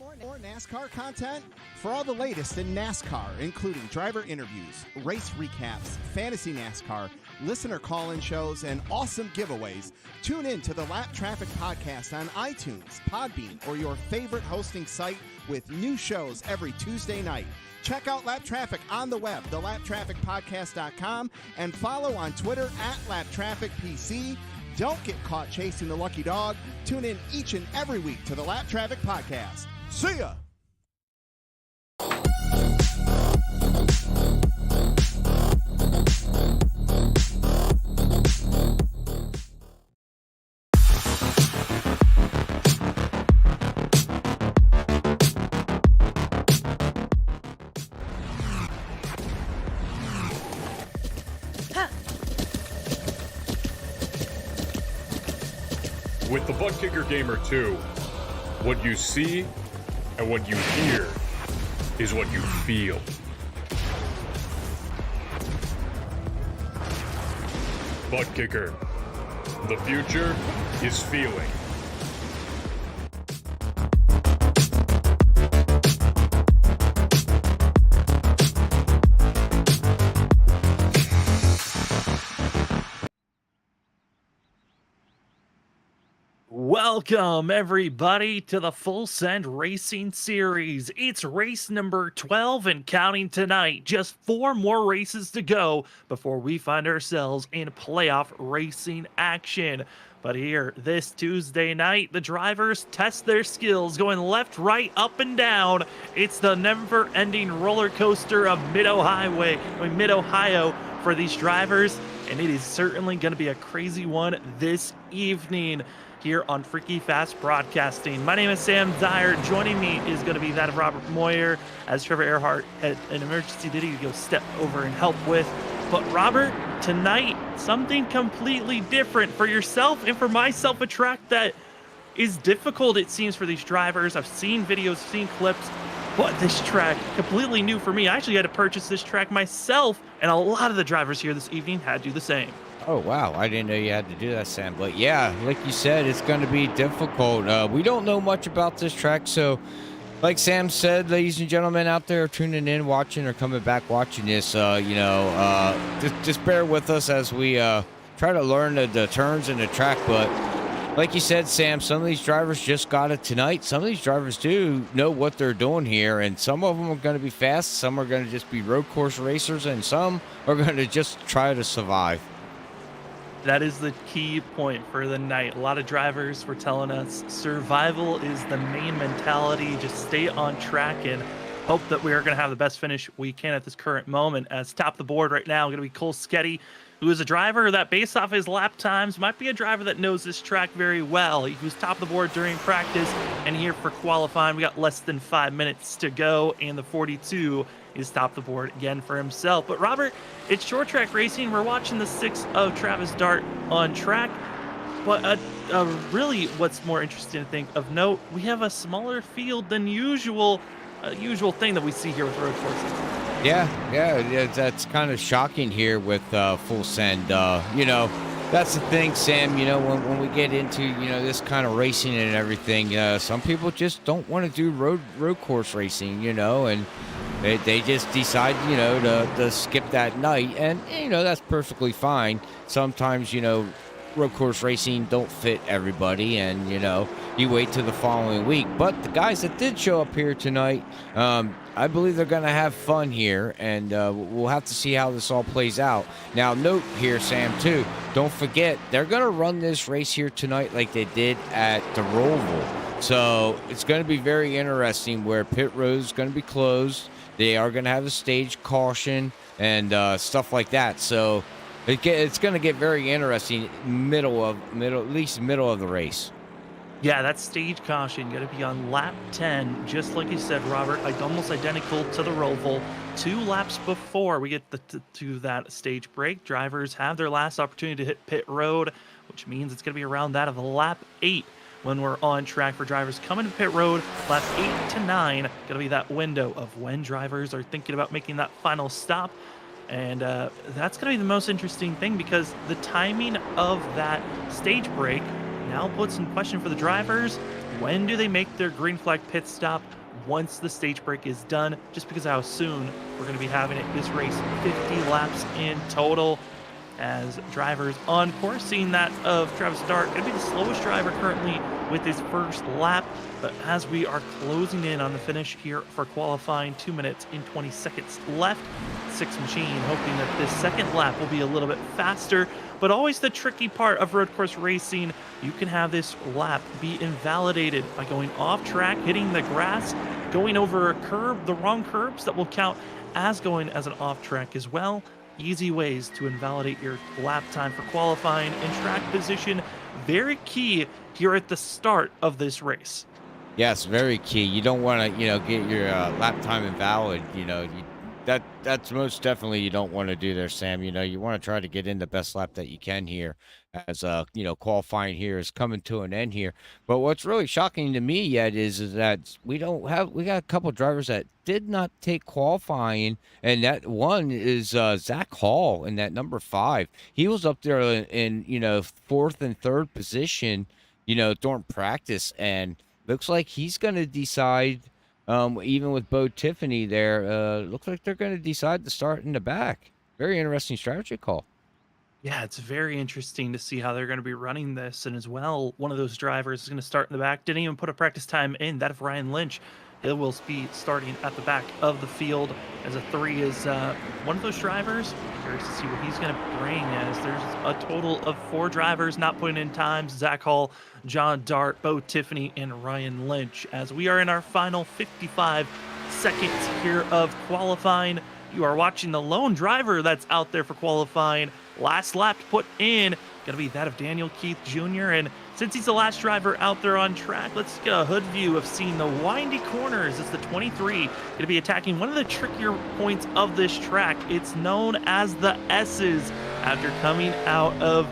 More NASCAR content? For all the latest in NASCAR, including driver interviews, race recaps, fantasy NASCAR, listener call-in shows, and awesome giveaways, tune in to the Lap Traffic Podcast on iTunes, Podbean, or your favorite hosting site with new shows every Tuesday night. Check out Lap Traffic on the web, thelaptrafficpodcast.com, and follow on Twitter @LapTrafficPC. Don't get caught chasing the lucky dog. Tune in each and every week to the Lap Traffic Podcast. See ya! With the ButtKicker Gamer 2, what you see and what you hear is what you feel. ButtKicker. The future is feeling. Welcome, everybody, to the Full Send Racing Series. It's race number 12 and counting tonight. Just 4 more races to go before we find ourselves in playoff racing action. But here, this Tuesday night, the drivers test their skills, going left, right, up, and down. It's the never-ending roller coaster of Mid-Ohio for these drivers, and it is certainly going to be a crazy one this evening here on Freaky Fast Broadcasting. My name is Sam Dyer. Joining me is going to be that of Robert Moyer, as Trevor Earhart had an emergency duty to go step over and help with. But Robert, tonight, something completely different for yourself and for myself, a track that is difficult, it seems, for these drivers. I've seen videos, seen clips, but this track, completely new for me. I actually had to purchase this track myself, and a lot of the drivers here this evening had to do the same. Oh, wow. I didn't know you had to do that, Sam. But yeah, like you said, it's going to be difficult. We don't know much about this track. So like Sam said, ladies and gentlemen out there tuning in, watching, or coming back watching this, just bear with us as we try to learn the turns in the track. But like you said, Sam, some of these drivers just got it tonight. Some of these drivers do know what they're doing here, and some of them are going to be fast. Some are going to just be road course racers, and some are going to just try to survive. That is the key point for the night. A lot of drivers were telling us survival is the main mentality. Just stay on track and hope that we are going to have the best finish we can at this current moment. As top of the board right now, going to be Cole Sketty, who is a driver that, based off his lap times, might be a driver that knows this track very well. He was top of the board during practice, and here for qualifying, we got less than 5 minutes to go, and the 42 is top the board again for himself. But Robert, it's short track racing. We're watching the 6 of Travis Dart on track. But really, what's more interesting to think of note, we have a smaller field than usual thing that we see here with road courses. Yeah, that's kind of shocking here with Full Send. That's the thing, Sam. When we get into this kind of racing and everything, some people just don't want to do road course racing, and they just decide to skip that night, and that's perfectly fine. Sometimes road course racing don't fit everybody, and you wait till the following week. But the guys that did show up here tonight, I believe they're going to have fun here, and we'll have to see how this all plays out. Now, note here, Sam, too, don't forget, they're going to run this race here tonight like they did at the Roval. So it's going to be very interesting where pit road is going to be closed. They are going to have a stage caution and stuff like that. So it's going to get very interesting at least middle of the race. Yeah, that stage caution going to be on lap 10, just like you said, Robert, almost identical to the Roval. 2 laps before we get to that stage break, drivers have their last opportunity to hit pit road, which means it's going to be around that of lap 8 when we're on track for drivers coming to pit road. Lap 8 to 9, going to be that window of when drivers are thinking about making that final stop. And that's going to be the most interesting thing, because the timing of that stage break now puts in question for the drivers when do they make their green flag pit stop? Once the stage break is done, just because of how soon we're going to be having it. This race, 50 laps in total, as drivers on course, seeing that of Travis Dart, going to be the slowest driver currently with his first lap. But as we are closing in on the finish here for qualifying, 2 minutes and 20 seconds left, Six Machine hoping that this second lap will be a little bit faster. But always the tricky part of road course racing, you can have this lap be invalidated by going off track, hitting the grass, going over a curb, the wrong curbs that will count as going as an off track as well. Easy ways to invalidate your lap time for qualifying and track position. Very key here at the start of this race. Yes, very key. You don't want to, get your lap time invalid. That's most definitely you don't want to do there, Sam. You want to try to get in the best lap that you can here, as qualifying here is coming to an end here. But what's really shocking to me yet is that we got a couple of drivers that did not take qualifying, and that one is Zach Hall in that number 5. He was up there in fourth and third position, during practice, and looks like he's going to decide. Even with Bo Tiffany there, looks like they're going to decide to start in the back. Very interesting strategy call. Yeah, it's very interesting to see how they're going to be running this. And as well, one of those drivers is going to start in the back. Didn't even put a practice time in, that of Ryan Lynch. He will be starting at the back of the field, as a 3 is one of those drivers. Curious to see what he's going to bring, as there's a total of 4 drivers not putting in times. Zach Hall, John Dart, Bo Tiffany, and Ryan Lynch. As we are in our final 55 seconds here of qualifying, you are watching the lone driver that's out there for qualifying. Last lap put in, going to be that of Daniel Keith Jr. And since he's the last driver out there on track, let's get a hood view of seeing the windy corners. It's the 23 going to be attacking one of the trickier points of this track. It's known as the S's after coming out of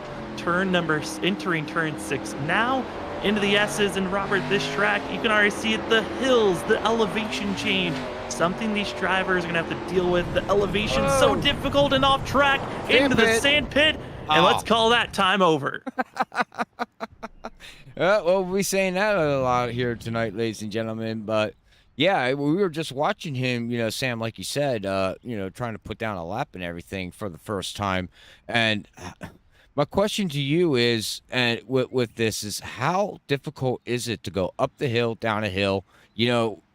entering turn 6. Now into the S's, and Robert, this track, you can already see it, the hills, the elevation change. Something these drivers are going to have to deal with. The elevation so difficult and off track into the sand pit. And let's call that time over. Well, we'll be saying that a lot here tonight, ladies and gentlemen. But yeah, we were just watching him, Sam, like you said, trying to put down a lap and everything for the first time. And my question to you is, and with this, is how difficult is it to go up the hill, down a hill,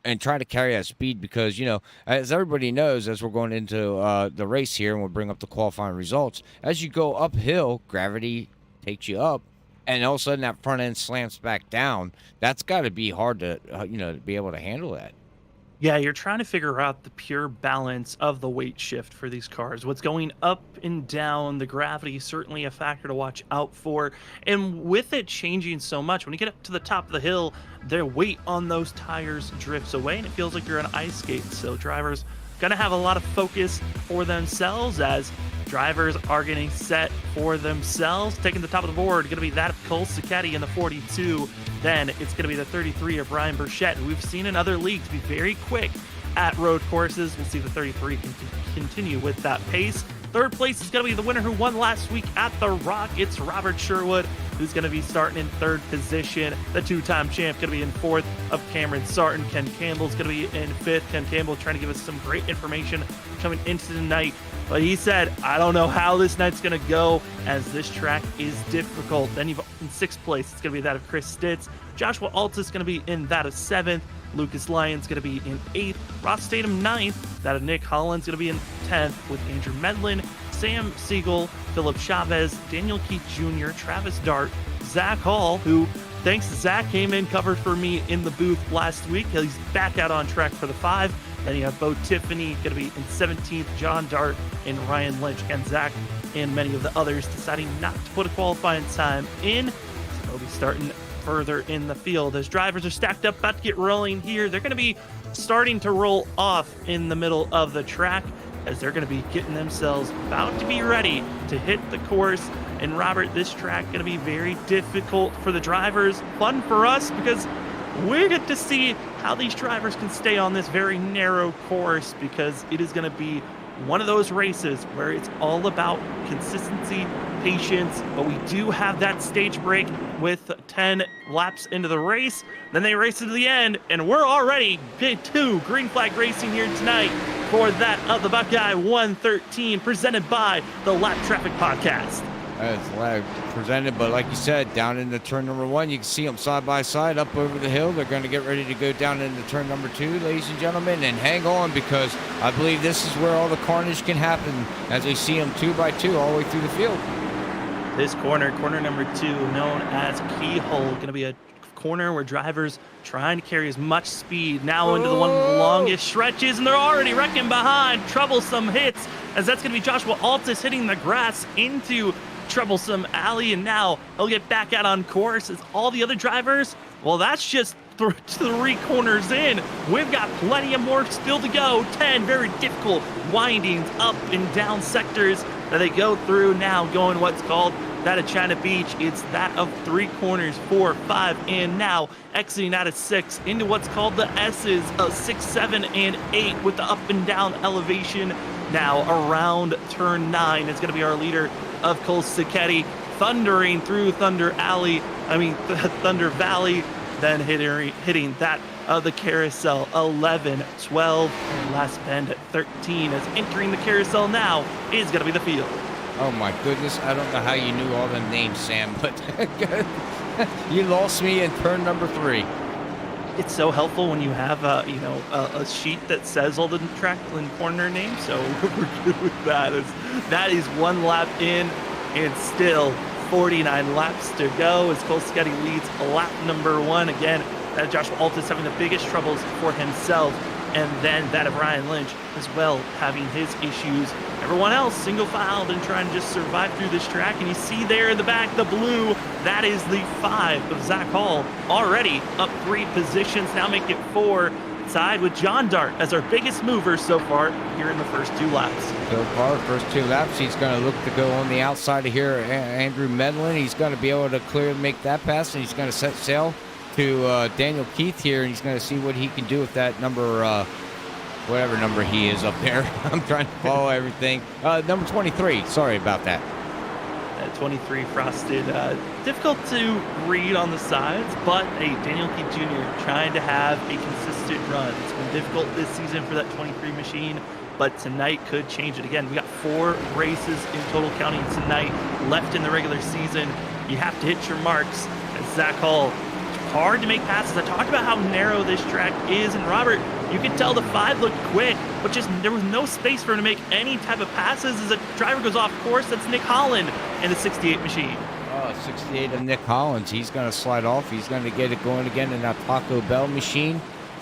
and try to carry that speed? Because, as everybody knows, as we're going into the race here and we'll bring up the qualifying results, as you go uphill, gravity takes you up, and all of a sudden that front end slams back down. That's got to be hard to, to be able to handle that. Yeah, you're trying to figure out the pure balance of the weight shift for these cars. What's going up and down, the gravity is certainly a factor to watch out for. And with it changing so much, when you get up to the top of the hill, their weight on those tires drifts away, and it feels like you're on ice skates. So drivers going to have a lot of focus for themselves, as drivers are getting set for themselves. Taking the top of the board, going to be that of Cole Sacchetti in the 42. Then it's going to be the 33 of Brian Burchett, who we've seen in other leagues be very quick at road courses. We'll see the 33 can continue with that pace. Third place is going to be the winner who won last week at the Rock. It's Robert Sherwood, who's going to be starting in third position. The two-time champ going to be in fourth of Cameron Sarton. Ken Campbell's going to be in fifth. Ken Campbell trying to give us some great information coming into the night. But he said, I don't know how this night's going to go, as this track is difficult. Then you've in sixth place, it's going to be that of Chris Stitz. Joshua Altus going to be in that of seventh. Lucas Lyons going to be in 8th, Ross Statham 9th, that of Nick Holland's going to be in 10th with Andrew Medlin, Sam Siegel, Philip Chavez, Daniel Keith Jr., Travis Dart, Zach Hall, who, thanks to Zach, came in, covered for me in the booth last week. He's back out on track for the 5. Then you have Bo Tiffany going to be in 17th, John Dart and Ryan Lynch, and Zach and many of the others deciding not to put a qualifying time in. So they'll be starting further in the field. As drivers are stacked up, about to get rolling here, they're going to be starting to roll off in the middle of the track, as they're going to be getting themselves about to be ready to hit the course. And Robert, this track going to be very difficult for the drivers. Fun for us, because we get to see how these drivers can stay on this very narrow course, because it is going to be one of those races where it's all about consistency, patience, but we do have that stage break with 10 laps into the race. Then they race to the end, and we're already to green flag racing here tonight for that of the Buckeye 113, presented by the Lap Traffic Podcast. It's live presented, but like you said, down into turn number 1, you can see them side by side up over the hill. They're going to get ready to go down into turn number 2, ladies and gentlemen, and hang on, because I believe this is where all the carnage can happen as we see them 2 by 2 all the way through the field. This corner number 2, known as Keyhole, going to be a corner where drivers trying to carry as much speed now into one of the longest stretches, and they're already wrecking behind. Troublesome hits, as that's going to be Joshua Altus hitting the grass into troublesome alley, and now he'll get back out on course as all the other drivers, well, that's just 3 corners in. We've got plenty of more still to go. 10 very difficult windings up and down sectors that they go through now, going what's called that of China Beach. It's that of 3 corners, 4, 5, and now exiting out of 6 into what's called the S's of 6, 7, and 8 with the up and down elevation. Now around turn 9 is going to be our leader of Cole Sacchetti, thundering through Thunder Valley, then hitting that of the carousel 11, 12, and last bend at 13, as entering the carousel now is going to be the field. Oh my goodness, I don't know how you knew all them names, Sam, but you lost me in turn number 3. It's so helpful when you have a sheet that says all the track and corner names, so we're good with that. That is 1 lap in, and still 49 laps to go as Cole Sacchetti leads lap number 1. Again, Joshua Altus having the biggest troubles for himself, and then that of Ryan Lynch as well, having his issues. Everyone else single-filed and trying to just survive through this track. And you see there in the back, the blue, that is the 5 of Zach Hall, already up 3 positions, now make it 4, tied with John Dart as our biggest mover so far here in the first 2 laps. So far, first 2 laps, he's going to look to go on the outside of here, Andrew Medlin. He's going to be able to clearly make that pass, and he's going to set sail to Daniel Keith here, and he's going to see what he can do with that number, whatever number he is up there. I'm trying to follow everything. Number 23, sorry about that. 23 frosted, difficult to read on the sides, but Daniel Keith Jr. trying to have a consistent run. It's been difficult this season for that 23 machine, but tonight could change it. Again, we got 4 races in total counting tonight left in the regular season. You have to hit your marks. As Zach Hall, hard to make passes. I talked about how narrow this track is, and Robert, you could tell the 5 looked quick, but just there was no space for him to make any type of passes. As a driver goes off course, that's Nick Holland in the 68 machine. 68 of Nick Hollins. He's going to slide off. He's going to get it going again in that Taco Bell machine,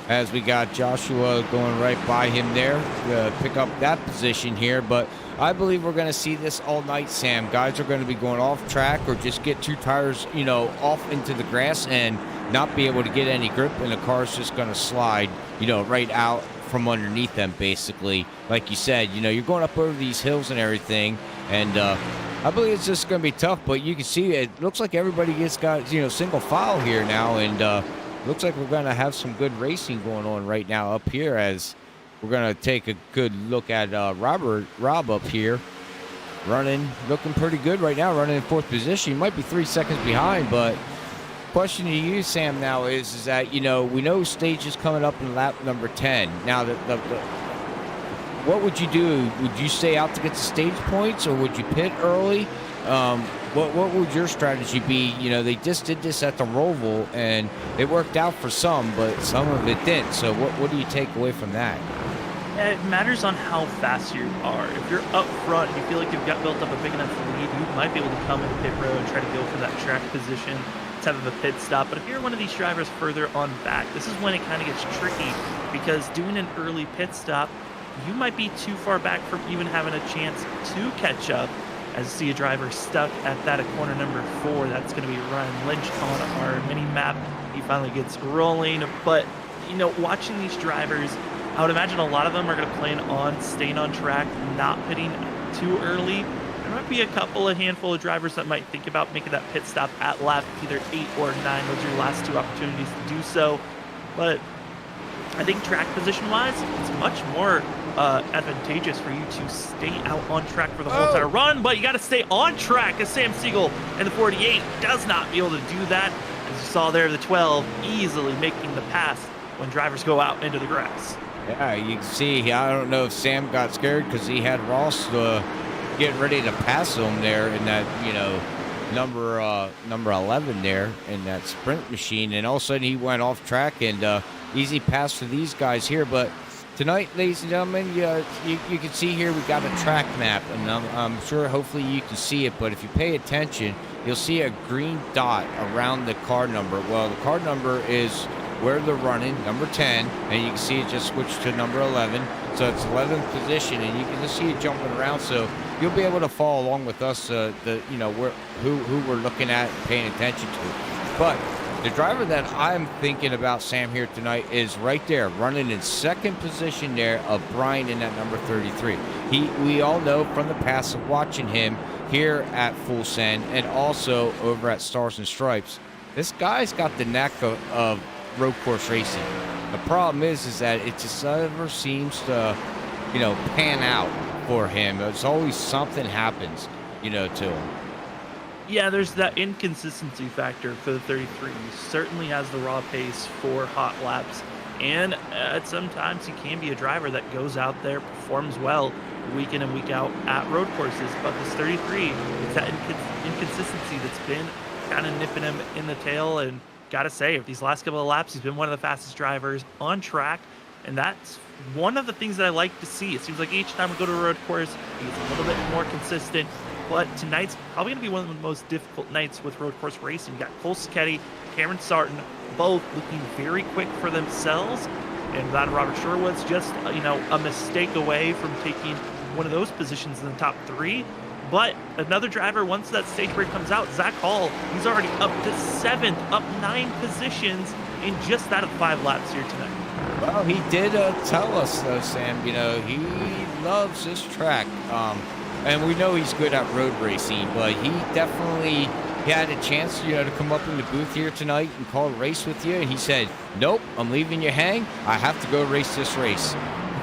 as we got Joshua going right by him there to pick up that position here. But I believe we're going to see this all night, Sam. Guys are going to be going off track or just get 2 tires, off into the grass and not be able to get any grip, and the car's just going to slide, right out from underneath them, basically. Like you said, you're going up over these hills and everything, and I believe it's just going to be tough, but you can see it looks like everybody just got, single file here now, and looks like we're going to have some good racing going on right now up here, as we're going to take a good look at Rob up here, looking pretty good right now, running in 4th position. He might be 3 seconds behind, but question to you, Sam, now is that, we know stage is coming up in lap number 10. Now, what would you do? Would you stay out to get the stage points, or would you pit early? What would your strategy be? They just did this at the Roval, and it worked out for some, but some of it didn't. So what do you take away from that? It matters on how fast you are. If you're up front, you feel like you've got built up a big enough lead, you might be able to come into pit row and try to go for that track position, type of a pit stop. But if you're one of these drivers further on back, this is when it kind of gets tricky, because doing an early pit stop, you might be too far back from even having a chance to catch up. As you see a driver stuck at that at corner number 4, that's going to be Ryan Lynch on our mini map. He finally gets rolling, but watching these drivers, I would imagine a lot of them are going to plan on staying on track, not pitting too early. There might be a handful of drivers that might think about making that pit stop at lap either 8 or 9. Those are your last 2 opportunities to do so. But I think track position-wise, it's much more advantageous for you to stay out on track for the whole entire run, but you got to stay on track as Sam Siegel and the 48 does not be able to do that. As you saw there, the 12 easily making the pass when drivers go out into the grass. Yeah, you can see, I don't know if Sam got scared because he had Ross getting ready to pass him there in that, number 11 there in that sprint machine, and all of a sudden he went off track, and easy pass for these guys here. But tonight, ladies and gentlemen, you can see here we got a track map, and I'm sure hopefully you can see it, but if you pay attention, you'll see a green dot around the car number. Well, the car number is where they're running, number 10, and you can see it just switched to number 11. So it's 11th position, and you can just see it jumping around. So you'll be able to follow along with us, who we're looking at and paying attention to. But the driver that I'm thinking about, Sam, here tonight is right there, running in second position there of Brian in that number 33. We all know from the past of watching him here at Full Send and also over at Stars and Stripes, this guy's got the knack of road course racing. The problem is that it just never seems to, pan out for him. There's always something happens, to him. Yeah, there's that inconsistency factor for the 33. He certainly has the raw pace for hot laps, and sometimes he can be a driver that goes out there, performs well week in and week out at road courses. But this 33, it's that inconsistency that's been kind of nipping him in the tail. And gotta say, these last couple of laps, he's been one of the fastest drivers on track, and that's one of the things that I like to see. It seems like each time we go to a road course, he's a little bit more consistent. But tonight's probably going to be one of the most difficult nights with road course racing. You got Cole Sacchetti, Cameron Sarton, both looking very quick for themselves. And that Robert Sherwood's just, a mistake away from taking one of those positions in the top 3. But another driver, once that stage break comes out, Zach Hall, he's already up to 7th, up 9 positions in just that of 5 laps here tonight. Well, he did tell us, though, Sam, he loves this track. And we know he's good at road racing, but he definitely had a chance, to come up in the booth here tonight and call a race with you. And he said, nope, I'm leaving you hang. I have to go race this race.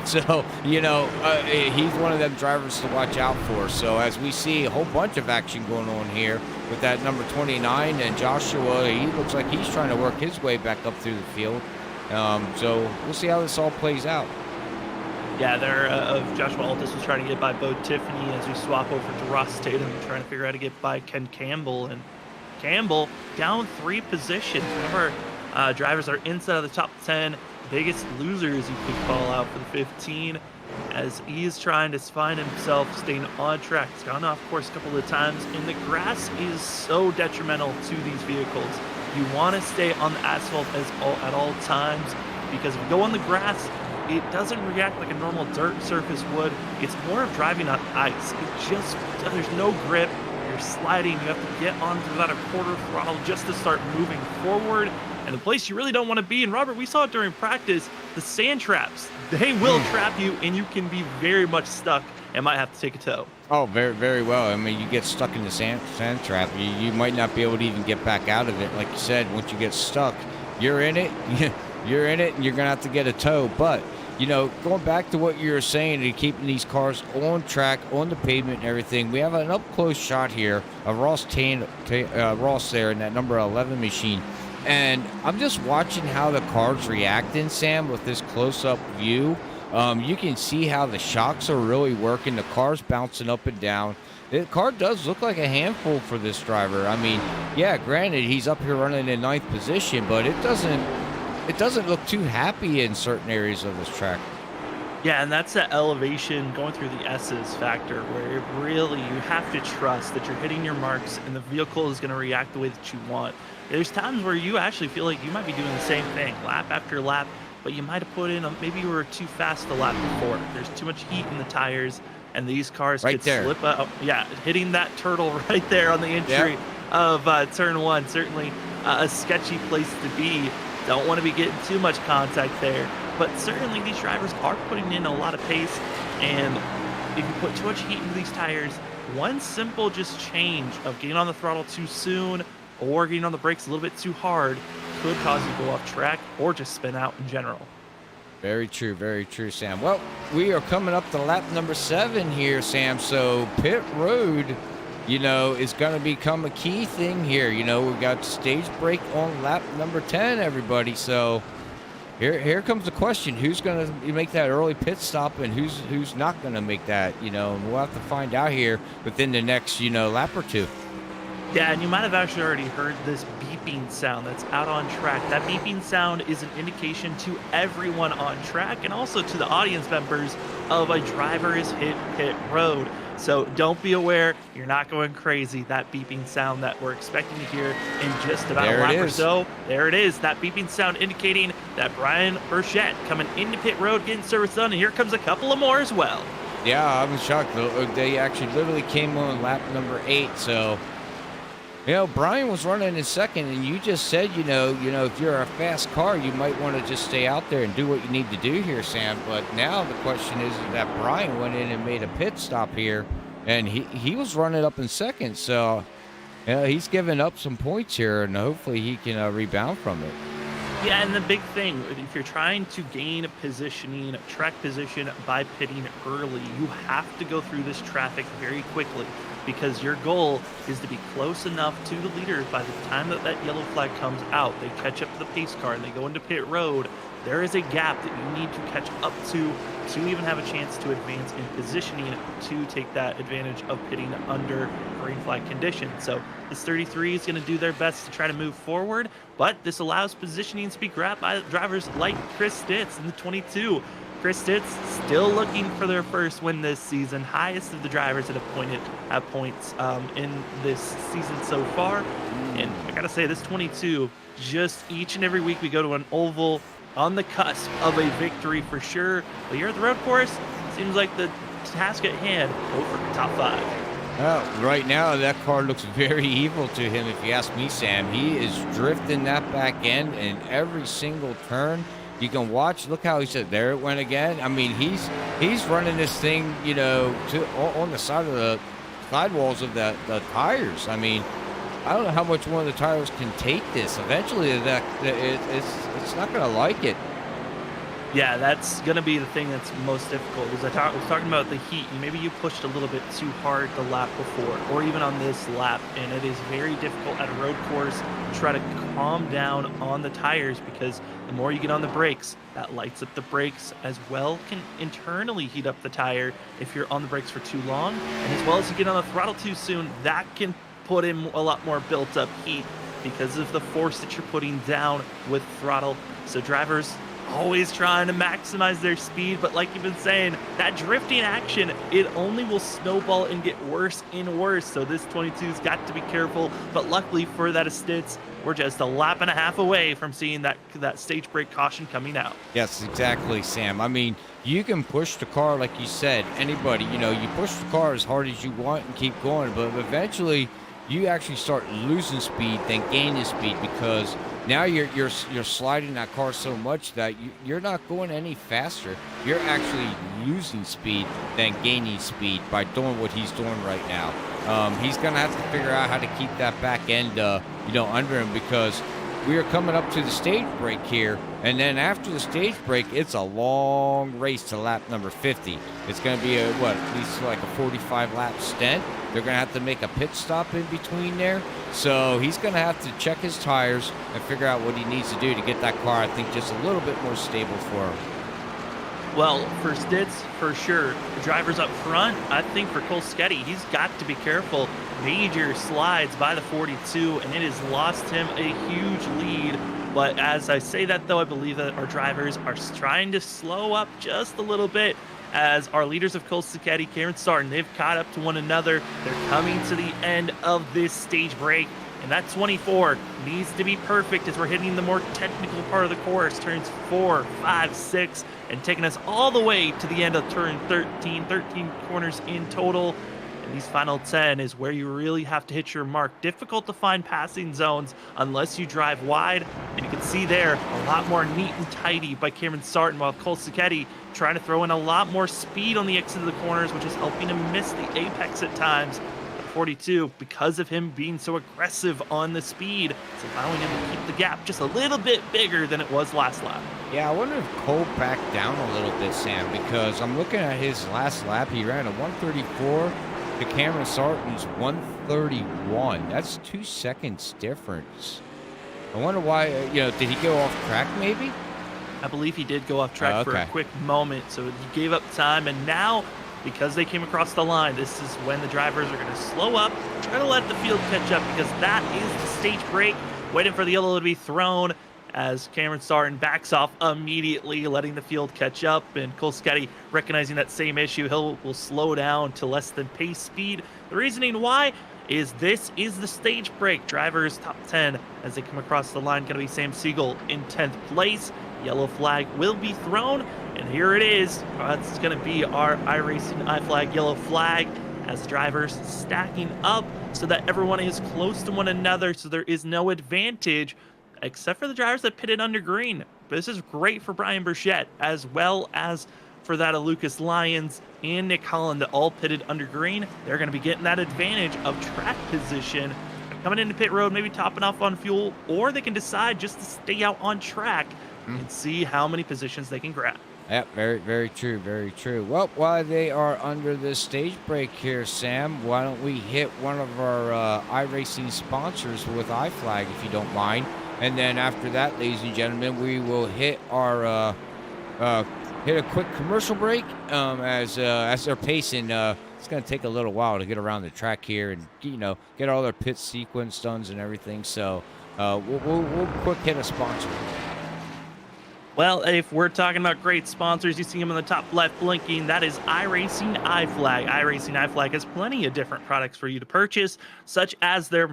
So, he's one of them drivers to watch out for. So as we see a whole bunch of action going on here with that number 29 and Joshua, he looks like he's trying to work his way back up through the field. So we'll see how this all plays out. Yeah, Joshua Altus was trying to get by Bo Tiffany as we swap over to Ross Tatum, trying to figure out how to get by Ken Campbell. And Campbell down 3 positions. Remember, drivers are inside of the top 10. Biggest losers you could call out for the 15 as he's trying to find himself staying on track. He's gone off course a couple of times, and the grass is so detrimental to these vehicles. You want to stay on the asphalt at all times, because if you go on the grass, it doesn't react like a normal dirt surface would. It's more of driving on ice. There's no grip. You're sliding. You have to get onto about a quarter throttle just to start moving forward. And the place you really don't want to be, and Robert, we saw it during practice, the sand traps. They will trap you, and you can be very much stuck and might have to take a tow. Oh, very, very well. I mean, you get stuck in the sand trap. You might not be able to even get back out of it. Like you said, once you get stuck, you're in it. You're in it, and you're going to have to get a tow. But going back to what you were saying, to keeping these cars on track, on the pavement and everything, we have an up-close shot here of Ross there in that number 11 machine. And I'm just watching how the car's reacting, Sam, with this close-up view. You can see how the shocks are really working. The car's bouncing up and down. The car does look like a handful for this driver. I mean, yeah, granted, he's up here running in 9th position, but it doesn't look too happy in certain areas of this track. Yeah, and that's that elevation going through the S's factor, where you have to trust that you're hitting your marks and the vehicle is going to react the way that you want. There's times where you actually feel like you might be doing the same thing, lap after lap, but you might have put in, maybe you were too fast the lap before. There's too much heat in the tires, and these cars could slip out. Yeah, hitting that turtle right there on the entry of turn 1, certainly a sketchy place to be. Don't want to be getting too much contact there, but certainly these drivers are putting in a lot of pace, and if you put too much heat into these tires, one simple just change of getting on the throttle too soon or getting on the brakes a little bit too hard could cause you to go off track or just spin out in general. Very true, Sam. Well, we are coming up to lap number 7 here, Sam. So pit road, is going to become a key thing here. We've got stage break on lap number 10, everybody. So here comes the question: who's going to make that early pit stop, and who's not going to make that? And we'll have to find out here within the next lap or two. Yeah, and you might have actually already heard this beeping sound that's out on track. That beeping sound is an indication to everyone on track and also to the audience members of a driver has hit pit road. So don't be aware, you're not going crazy. That beeping sound that we're expecting to hear in just about a lap or so. There it is, that beeping sound indicating that Brian Burchett coming into pit road, getting service done, and here comes a couple of more as well. Yeah, I'm shocked. They actually literally came on lap number 8, so... Brian was running in second, and you just said, if you're a fast car, you might want to just stay out there and do what you need to do here, Sam. But now the question is that Brian went in and made a pit stop here, and he was running up in second. So, he's giving up some points here, and hopefully he can rebound from it. Yeah, and the big thing, if you're trying to gain positioning, track position by pitting early, you have to go through this traffic very quickly because your goal is to be close enough to the leaders by the time that yellow flag comes out. They catch up to the pace car and they go into pit road. There is a gap that you need to catch up to even have a chance to advance in positioning to take that advantage of pitting under green flag conditions. So this 33 is going to do their best to try to move forward, but this allows positioning to be grabbed by drivers like Chris Stitz in the 22. Chris Stitz still looking for their first win this season, highest of the drivers that have points in this season so far. And I gotta say, this 22, just each and every week we go to an oval on the cusp of a victory for sure. But here at the road course, seems like the task at hand, go for top 5. Well, right now, that car looks very evil to him, if you ask me, Sam. He is drifting that back end in every single turn. You can watch. Look how he said, there it went again. I mean, he's running this thing, on the side of the sidewalls of the tires. I mean, I don't know how much one of the tires can take this. Eventually, it's not going to like it. Yeah, that's going to be the thing that's most difficult. I was talking about the heat, and maybe you pushed a little bit too hard the lap before, or even on this lap, and it is very difficult at a road course to try to calm down on the tires because the more you get on the brakes, that lights up the brakes as well, can internally heat up the tire if you're on the brakes for too long, and as well as you get on the throttle too soon, that can put in a lot more built-up heat because of the force that you're putting down with throttle. So drivers always trying to maximize their speed, but like you've been saying, that drifting action, it only will snowball and get worse and worse. So this 22's got to be careful, but luckily for that Stitz, we're just a lap and a half away from seeing that stage break caution coming out. Yes, exactly, Sam. I mean, you can push the car, like you said, anybody, you push the car as hard as you want and keep going, but eventually you actually start losing speed than gaining speed because now you're sliding that car so much that you're not going any faster. You're actually losing speed than gaining speed by doing what he's doing right now. He's going to have to figure out how to keep that back end, under him because we are coming up to the stage break here. And then after the stage break, it's a long race to lap number 50. It's going to be at least like a 45 lap stint. They're going to have to make a pit stop in between there. So he's going to have to check his tires and figure out what he needs to do to get that car, I think, just a little bit more stable for him. Well, for Stitz, for sure. The drivers up front, I think for Cole Sketty, he's got to be careful. Major slides by the 42, and it has lost him a huge lead. But as I say that, though, I believe that our drivers are trying to slow up just a little bit as our leaders of Cole Sketty, Cameron Sarton, they've caught up to one another. They're coming to the end of this stage break. And that 24 needs to be perfect as we're hitting the more technical part of the course, turns 4, 5, 6, and taking us all the way to the end of turn 13 corners in total. And these final 10 is where you really have to hit your mark. Difficult to find passing zones unless you drive wide. And you can see there a lot more neat and tidy by Cameron Sarton, while Cole Sketty trying to throw in a lot more speed on the exit of the corners, which is helping him miss the apex at times. 42 because of him being so aggressive on the speed. It's allowing him to keep the gap just a little bit bigger than it was last lap. Yeah, I wonder if Cole backed down a little bit, Sam, because I'm looking at his last lap. He ran a 134 to Cameron Sarton's 131. That's 2 seconds difference. I wonder why, did he go off track maybe? I believe he did go off track for a quick moment, so he gave up time, and now, because they came across the line, this is when the drivers are going to slow up, try to let the field catch up, because that is the stage break, waiting for the yellow to be thrown, as Cameron Sarton backs off immediately, letting the field catch up, and Cole Sketty, recognizing that same issue, will slow down to less than pace speed. The reasoning why is this is the stage break. Drivers top 10 as they come across the line. Going to be Sam Siegel in 10th place. Yellow flag will be thrown, and here it is. That's going to be our iRacing iFlag yellow flag as drivers stacking up so that everyone is close to one another, so there is no advantage except for the drivers that pitted under green. But this is great for Brian Burchett as well as for that of Lucas Lyons and Nick Holland that all pitted under green. They're going to be getting that advantage of track position, coming into pit road, maybe topping off on fuel, or they can decide just to stay out on track and see how many positions they can grab. Yep, very, very true, very true. Well, while they are under the stage break here, Sam, why don't we hit one of our iRacing sponsors with iFlag, if you don't mind. And then after that, ladies and gentlemen, we will hit our hit a quick commercial break as they're pacing. It's going to take a little while to get around the track here and get all their pit sequence done and everything. So we'll quick hit a sponsor. Well, if we're talking about great sponsors, you see them in the top left blinking. That is iRacing iFlag. iRacing iFlag has plenty of different products for you to purchase, such as their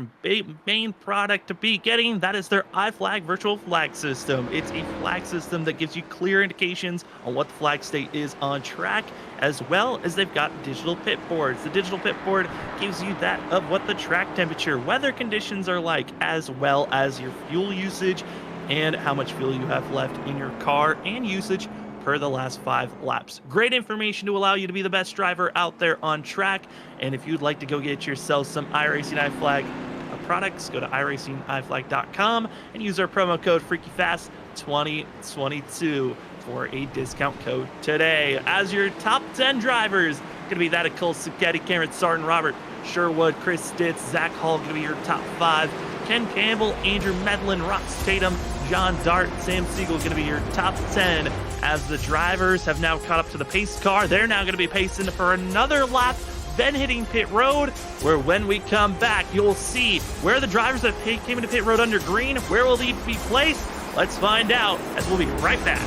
main product to be getting. That is their iFlag virtual flag system. It's a flag system that gives you clear indications on what the flag state is on track, as well as they've got digital pit boards. The digital pit board gives you that of what the track temperature, weather conditions are like, as well as your fuel usage and how much fuel you have left in your car and usage per the last 5 laps. Great information to allow you to be the best driver out there on track. And if you'd like to go get yourself some iRacing iFlag products, go to iRacingIFlag.com and use our promo code FreakyFast2022 for a discount code today. As your top 10 drivers, going to be that of Cole Sacchetti, Cameron Sarton, Robert Sherwood, Chris Stitz, Zach Hall, going to be your top 5. Ken Campbell, Andrew Medlin, Ross Tatum, John Dart, Sam Siegel going to be your top 10 as the drivers have now caught up to the pace car. They're now going to be pacing for another lap, then hitting pit road, where when we come back, you'll see where the drivers that came into pit road under green, where will they be placed? Let's find out as we'll be right back.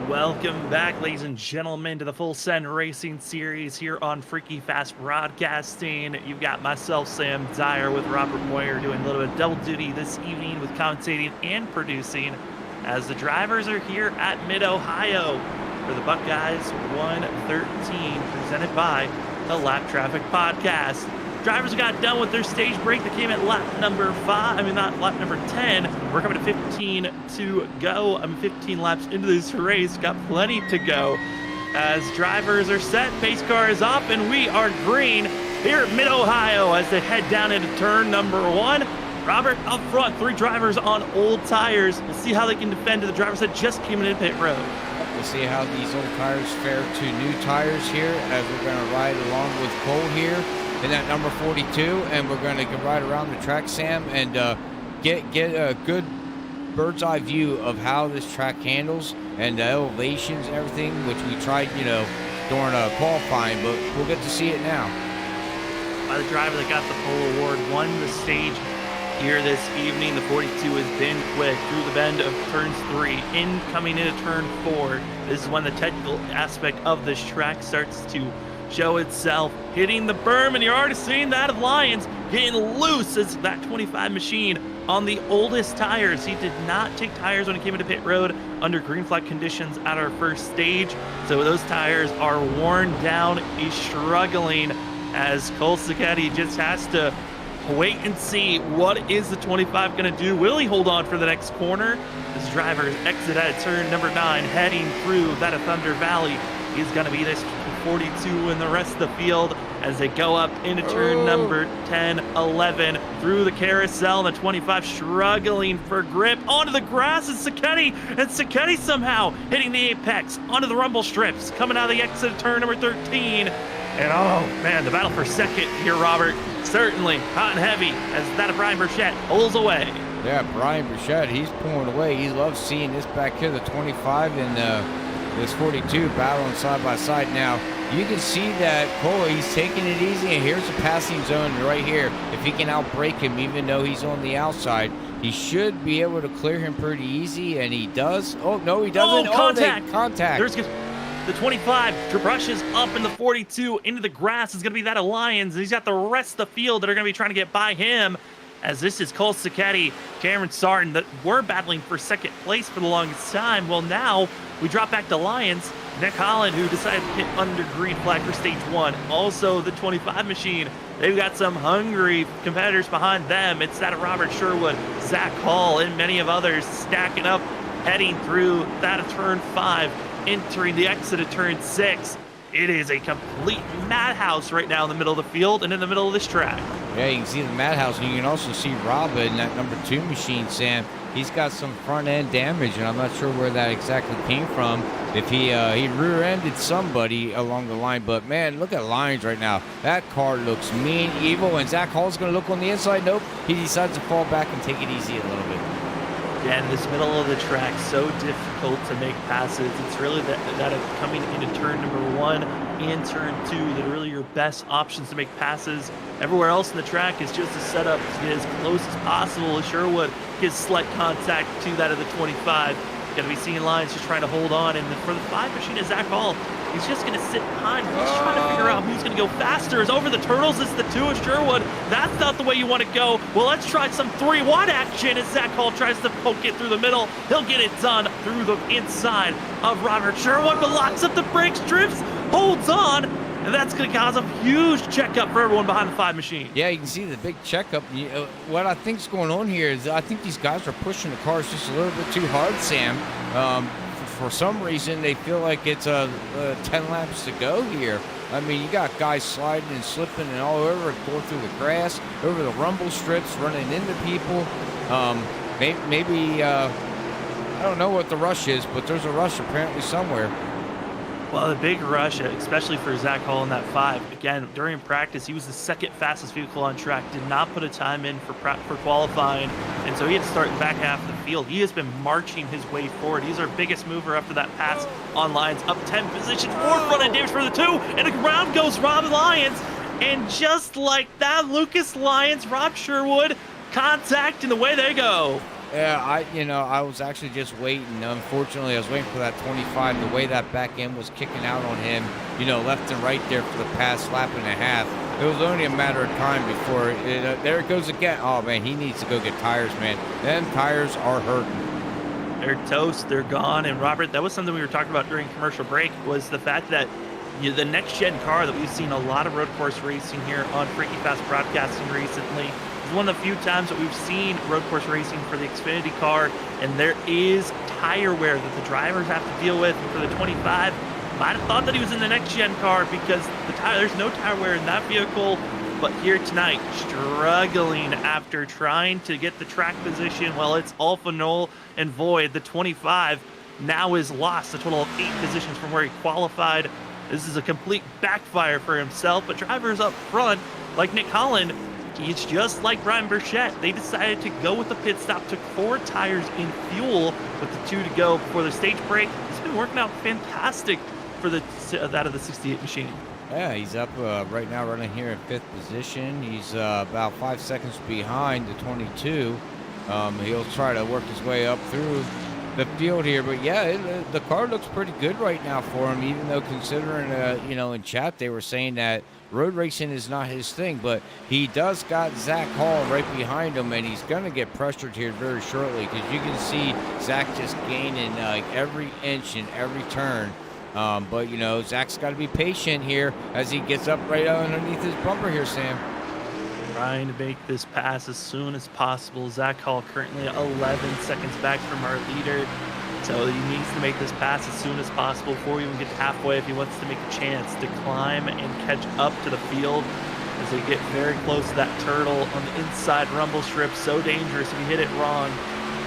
Welcome back, ladies and gentlemen, to the Full Send Racing Series here on Freaky Fast Broadcasting. You've got myself, Sam Dyer, with Robert Moyer doing a little bit of double duty this evening with commentating and producing as the drivers are here at Mid-Ohio for the Buckeyes 113, presented by the Lap Traffic Podcast. Drivers got done with their stage break that came at lap number 10. We're coming to 15 to go. 15 laps into this race. Got plenty to go. As drivers are set, pace car is up, and we are green here at Mid-Ohio as they head down into turn number 1. Robert up front, 3 drivers on old tires. We'll see how they can defend to the drivers that just came into pit road. We'll see how these old tires fare to new tires here as we're going to ride along with Cole here in that number 42, and we're going to ride around the track, Sam, and get a good bird's eye view of how this track handles and the elevations and everything, which we tried, during qualifying, but we'll get to see it now. By the driver that got the pole award, won the stage here this evening. The 42 has been quick through the bend of turns 3, coming into turn 4. This is when the technical aspect of this track starts to show itself, hitting the berm, and you're already seeing that of Lyons getting loose as that 25 machine on the oldest tires. He did not take tires when he came into pit road under green flag conditions at our first stage, so those tires are worn down. He's struggling as Cole Sacchetti just has to wait and see what is the 25 going to do. Will he hold on for the next corner? This driver exit at turn number 9, heading through that of Thunder Valley. He's going to be this 42 and the rest of the field as they go up into turn number 10, 11, through the carousel, and the 25 struggling for grip onto the grass. And Sacchetti somehow hitting the apex onto the rumble strips, coming out of the exit of turn number 13. And oh man, the battle for second here, Robert, certainly hot and heavy as that of Brian Burchett pulls away. Yeah, Brian Burchett, he's pulling away. He loves seeing this back here, the 25 and this 42 battling side by side. Now, you can see that Cole, he's taking it easy, and here's a passing zone right here. If he can outbrake him, even though he's on the outside, he should be able to clear him pretty easy, and he does. Oh, no, he doesn't. Oh, contact. Contact. There's the 25 brushes up in the 42 into the grass. Is going to be that of Lyons. He's got the rest of the field that are going to be trying to get by him, as this is Cole Sacchetti, Cameron Sarton, that were battling for second place for the longest time. Well, now we drop back to Lyons. Nick Holland, who decided to hit under green flag for stage 1. Also, the 25 machine. They've got some hungry competitors behind them. It's that of Robert Sherwood, Zach Hall, and many of others stacking up, heading through that of turn 5, entering the exit of turn 6. It is a complete madhouse right now in the middle of the field and in the middle of this track. Yeah, you can see the madhouse, and you can also see Robin, that number 2 machine, Sam. He's got some front-end damage, and I'm not sure where that exactly came from. If he rear-ended somebody along the line, but man, look at Lyons right now. That car looks mean, evil, and Zach Hall's going to look on the inside. Nope, he decides to fall back and take it easy a little bit. Yeah, in this middle of the track, so difficult to make passes. It's really that of coming into turn number 1 and turn 2 that are really your best options to make passes. Everywhere else in the track is just a setup to get as close as possible as Sherwood gets slight contact to that of the 25. Going to be seeing Lyons just trying to hold on, and for the 5 machine is Zach Hall. He's just going to sit behind. He's trying to figure out who's going to go faster. Is over the turtles. It's the 2 of Sherwood. That's not the way you want to go. Well, let's try some 3-1 action as Zach Hall tries to poke it through the middle. He'll get it done through the inside of Robert Sherwood, but locks up the brakes, drifts, holds on, and that's going to cause a huge checkup for everyone behind the 5 machine. Yeah, you can see the big checkup. What I think is going on here is I think these guys are pushing the cars just a little bit too hard, Sam. For some reason, they feel like it's 10 laps to go here. I mean, you got guys sliding and slipping and all over, going through the grass, over the rumble strips, running into people. Maybe I don't know what the rush is, but there's a rush apparently somewhere. Well, the big rush, especially for Zach Hall in that 5. Again, during practice, he was the 2nd fastest vehicle on track. Did not put a time in for qualifying, and so he had to start in the back half of the field. He has been marching his way forward. He's our biggest mover after that pass on Lyons. Up 10 positions, 4 front-end damage for the 2, and around goes Rob Lyons. And just like that, Lucas Lyons, Rob Sherwood, contact, and away they go. Yeah, I was actually just waiting. Unfortunately, I was waiting for that 25. The way that back end was kicking out on him, left and right there for the past lap and a half. It was only a matter of time before there it goes again. Oh man, he needs to go get tires, man. Them tires are hurting. They're toast. They're gone. And Robert, that was something we were talking about during commercial break, was the fact that the next gen car that we've seen a lot of road course racing here on Freaky Fast Broadcasting recently is one of the few times that we've seen road course racing for the Xfinity car, and there is tire wear that the drivers have to deal with. For the 25, might have thought that he was in the next gen car because there's no tire wear in that vehicle, but here tonight, struggling after trying to get the track position. Well, it's all for null and void. The 25 now is lost a total of 8 positions from where he qualified. This is a complete backfire for himself, but drivers up front, like Nick Holland, it's just like Brian Burchett. They decided to go with the pit stop, took 4 tires in fuel with the 2 to go before the stage break. It's been working out fantastic for that of the 68 machine. Yeah, he's up right now running here in 5th position. He's about 5 seconds behind the 22. He'll try to work his way up through the field here, but yeah, the car looks pretty good right now for him, even though considering, in chat they were saying that road racing is not his thing, but he does got Zach Hall right behind him, and he's going to get pressured here very shortly because you can see Zach just gaining every inch and every turn. But, Zach's got to be patient here as he gets up right underneath his bumper here, Sam. Trying to make this pass as soon as possible. Zach Hall currently 11 seconds back from our leader. So he needs to make this pass as soon as possible before we even get halfway if he wants to make a chance to climb and catch up to the field as they get very close to that turtle on the inside rumble strip. So dangerous if you hit it wrong.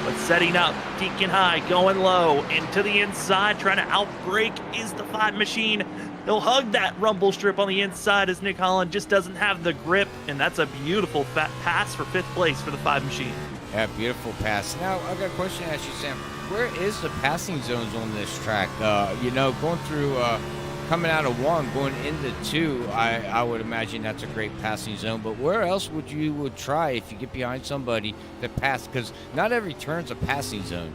But setting up, deacon high, going low, into the inside, trying to outbrake is the 5 machine. He'll hug that rumble strip on the inside as Nick Holland just doesn't have the grip, and that's a beautiful fat pass for 5th place for the 5 machine. Yeah, beautiful pass. Now, I've got a question to ask you, Sam. Where is the passing zones on this track? Going through, coming out of 1, going into 2, I would imagine that's a great passing zone. But where else would you try if you get behind somebody to pass? Because not every turn's a passing zone.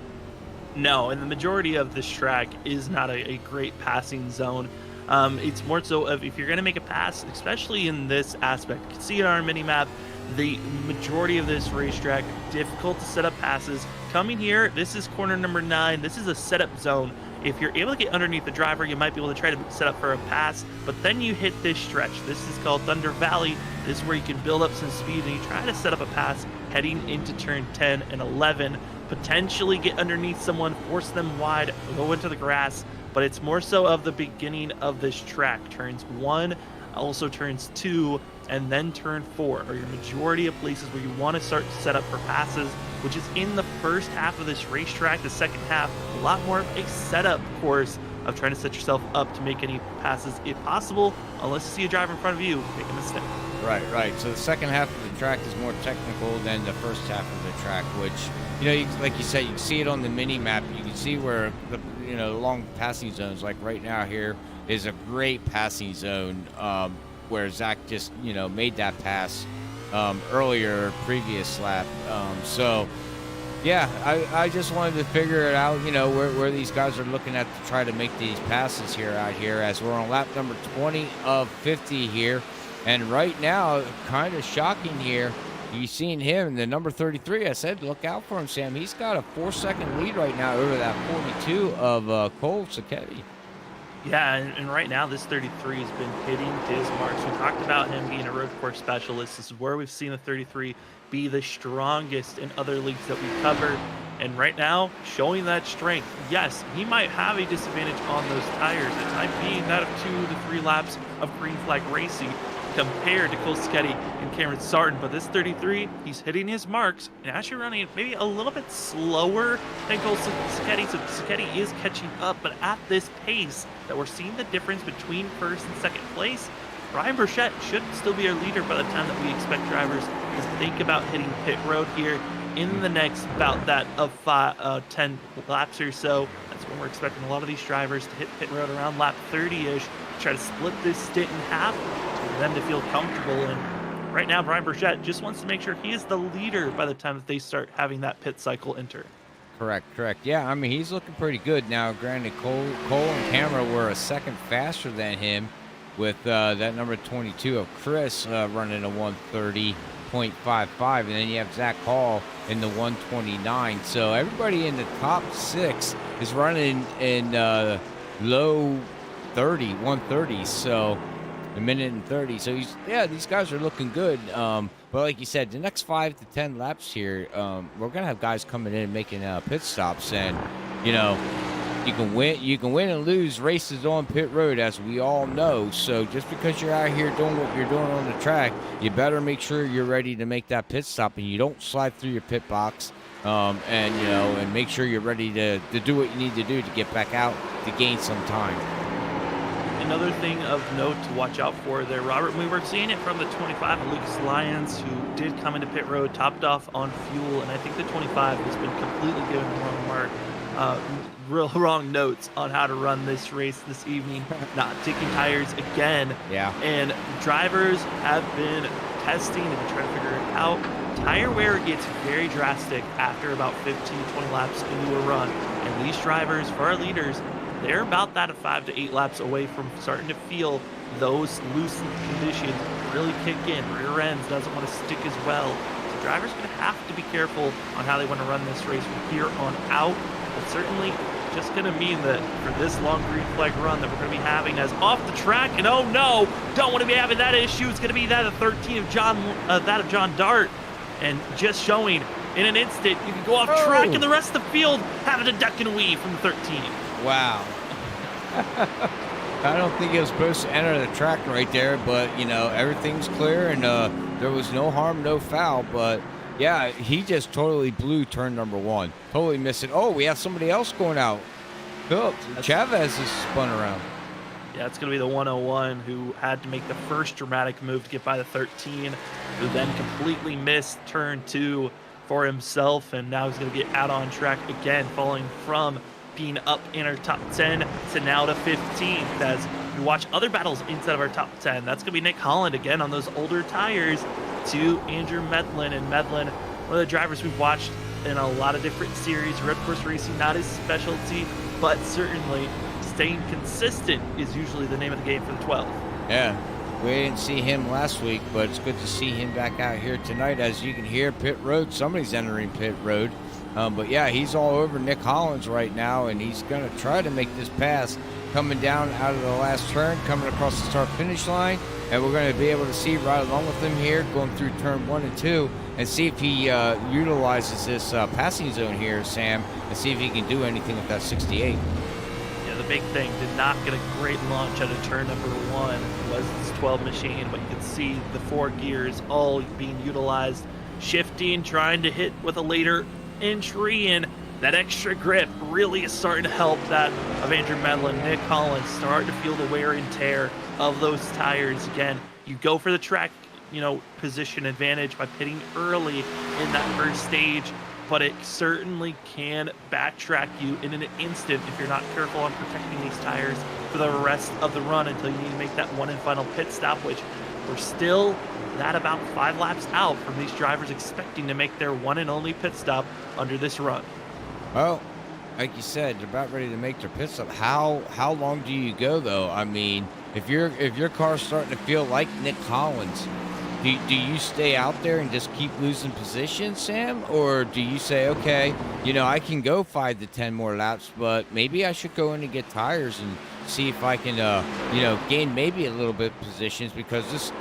No, and the majority of this track is not a great passing zone. It's more so of if you're going to make a pass, especially in this aspect. You can see it on our mini-map, the majority of this racetrack, difficult to set up passes. Coming here, this is corner number 9. This is a setup zone. If you're able to get underneath the driver, you might be able to try to set up for a pass, but then you hit this stretch. This is called Thunder Valley. This is where you can build up some speed and you try to set up a pass heading into turn 10 and 11, potentially get underneath someone, force them wide, go into the grass. But it's more so of the beginning of this track. Turns 1, also turns 2, and then turn 4 are your majority of places where you want to start to set up for passes, which is in the first half of this racetrack. The second half, a lot more of a setup course of trying to set yourself up to make any passes if possible, unless you see a driver in front of you make a mistake. Right. So the second half of the track is more technical than the first half of the track, which, like you said, you can see it on the mini map. You can see where the long passing zones, like right now here, is a great passing zone where Zach just, made that pass earlier, previous lap. Yeah, I just wanted to figure it out, where these guys are looking at to try to make these passes here out here as we're on lap number 20 of 50 here. And right now, kind of shocking here, you seen him, the number 33, I said, look out for him, Sam. He's got a 4-second lead right now over that 42 of Cole Sacchetti. Yeah, and right now, this 33 has been hitting his marks. We talked about him being a road course specialist. This is where we've seen the 33 be the strongest in other leagues that we cover. And right now, showing that strength. Yes, he might have a disadvantage on those tires. It might be that of 2 to 3 laps of green flag racing compared to Cole Sacchetti and Cameron Sarton. But this 33, he's hitting his marks and actually running maybe a little bit slower than Cole Sacchetti. So Sacchetti is catching up, but at this pace that we're seeing the difference between first and second place, Brian Burchett should still be our leader by the time that we expect drivers to think about hitting pit road here in the next about that of 10 laps or so. That's when we're expecting a lot of these drivers to hit pit road around lap 30-ish, try to split this stint in half for them to feel comfortable. And right now Brian Burchett just wants to make sure he is the leader by the time that they start having that pit cycle enter. Correct. Yeah, I mean, he's looking pretty good now. Granted, Cole and Camera were a second faster than him with that number 22 of Chris running a 130.55, and then you have Zach Hall in the 129. So everybody in the top 6 is running in low 130. So a minute and 30. So these guys are looking good. But like you said, the next 5 to 10 laps here, we're gonna have guys coming in and making pit stops, and you can win and lose races on pit road, as we all know. So just because you're out here doing what you're doing on the track, you better make sure you're ready to make that pit stop, and you don't slide through your pit box. And make sure you're ready to do what you need to do to get back out to gain some time. Another thing of note to watch out for there, Robert, we were seeing it from the 25 of Lucas Lyons, who did come into pit road, topped off on fuel, and I think the 25 has been completely given the wrong mark. Wrong notes on how to run this race this evening, not taking tires again. Yeah. And drivers have been testing and trying to figure it out. Tire wear gets very drastic after about 15, 20 laps into a run. And these drivers, for our leaders, they're about that of 5 to 8 laps away from starting to feel those loosened conditions really kick in. Rear ends doesn't want to stick as well. So drivers are going to have to be careful on how they want to run this race from here on out. But certainly just going to mean that for this long green flag run that we're going to be having as off the track, and oh no, don't want to be having that issue. It's going to be that of 13 of John Dart, and just showing in an instant you can go off track and the rest of the field having a duck and weave from the 13. Wow. I don't think it was supposed to enter the track right there, but everything's clear, and there was no harm, no foul. But yeah, he just totally blew turn number 1. Totally missed it. Oh, we have somebody else going out. Phillips. Chavez is spun around. Yeah, it's going to be the 101 who had to make the first dramatic move to get by the 13, who then completely missed turn 2 for himself, and now he's going to get out on track again, falling from being up in our top 10 to now to 15th. As we watch other battles inside of our top 10, that's going to be Nick Holland again on those older tires to Andrew Medlin. And Medlin, one of the drivers we've watched in a lot of different series. Red Course racing, not his specialty, but certainly staying consistent is usually the name of the game for the 12. Yeah, we didn't see him last week, but it's good to see him back out here tonight. As you can hear, pit road, somebody's entering pit road. But yeah, he's all over Nick Hollins right now, and he's going to try to make this pass coming down out of the last turn, coming across the start-finish line, and we're going to be able to see right along with him here, going through turn 1 and 2, and see if he utilizes this passing zone here, Sam, and see if he can do anything with that 68. Yeah, the big thing, did not get a great launch out of turn number 1, was this 12 machine, but you can see the 4 gears all being utilized, shifting, trying to hit with a later entry, and that extra grip really is starting to help that of Andrew Medlin. Nick Collins starting to feel the wear and tear of those tires again. You go for the track, position advantage by pitting early in that first stage, but it certainly can backtrack you in an instant if you're not careful on protecting these tires for the rest of the run until you need to make that one and final pit stop, which we're still that about 5 laps out from these drivers expecting to make their one and only pit stop under this run. Well, like you said, they're about ready to make their pit stop. How long do you go though? I mean, if your car's starting to feel like Nick Collins, do you stay out there and just keep losing position, Sam? Or do you say, okay, I can go 5 to 10 more laps, but maybe I should go in and get tires and see if I can, gain maybe a little bit of positions, because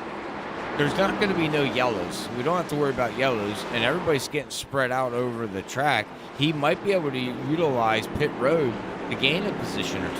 there's not going to be no yellows. We don't have to worry about yellows, and everybody's getting spread out over the track. He might be able to utilize pit road to gain a position or 2.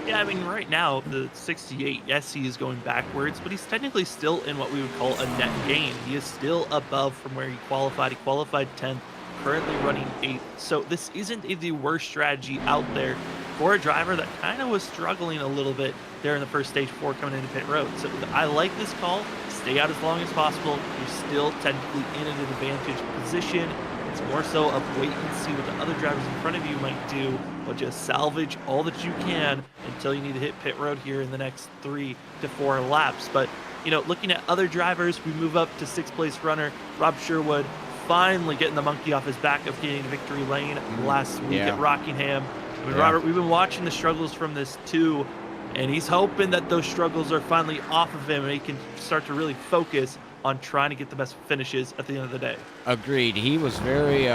Yeah, I mean, right now, the 68, yes, he is going backwards, but he's technically still in what we would call a net gain. He is still above from where he qualified. He qualified 10th, currently running 8th. So this isn't the worst strategy out there for a driver that kind of was struggling a little bit there in the first stage before coming into pit road. So I like this call. Stay out as long as possible. You're still technically in an advantage position. It's more so of wait and see what the other drivers in front of you might do, but just salvage all that you can until you need to hit pit road here in the next 3 to 4 laps. But looking at other drivers, we move up to 6th place runner Rob Sherwood, finally getting the monkey off his back of getting victory lane last week at Rockingham. I mean, Robert, we've been watching the struggles from this too, and he's hoping that those struggles are finally off of him and he can start to really focus on trying to get the best finishes at the end of the day. Agreed. He was very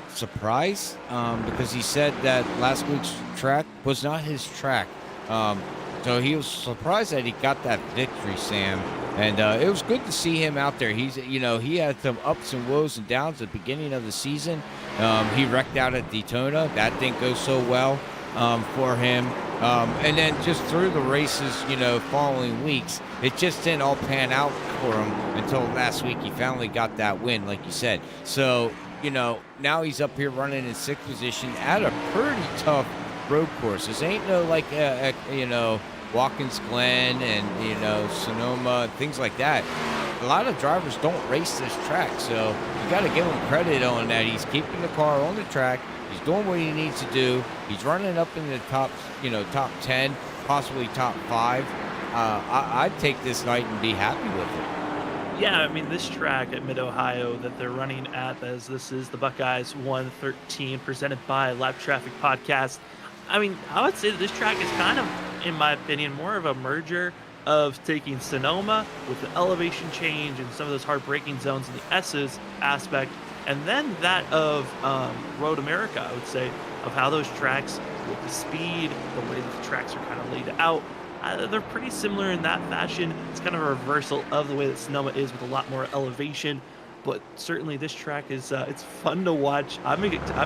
surprised because he said that last week's track was not his track. So he was surprised that he got that victory, Sam. And it was good to see him out there. He had some ups and woes and downs at the beginning of the season. He wrecked out at Daytona. That didn't go so well for him. And then just through the races, following weeks, it just didn't all pan out for him until last week. He finally got that win, like you said. So, now he's up here running in 6th position at a pretty tough road course. This ain't no like, Watkins Glen and, Sonoma, things like that. A lot of drivers don't race this track, so you got to give him credit on that. He's keeping the car on the track. He's doing what he needs to do. He's running up in the top 10, possibly top 5. I'd take this night and be happy with it. Yeah, I mean, this track at Mid-Ohio that they're running at, as this is the Buckeyes 113 presented by Lap Traffic Podcast. I mean, I would say that this track is kind of, in my opinion, more of a merger of taking Sonoma with the elevation change and some of those hard braking zones in the S's aspect, and then that of Road America, I would say, of how those tracks, with the speed, the way that the tracks are kind of laid out, they're pretty similar in that fashion. It's kind of a reversal of the way that Sonoma is with a lot more elevation, but certainly this track is it's fun to watch. I'm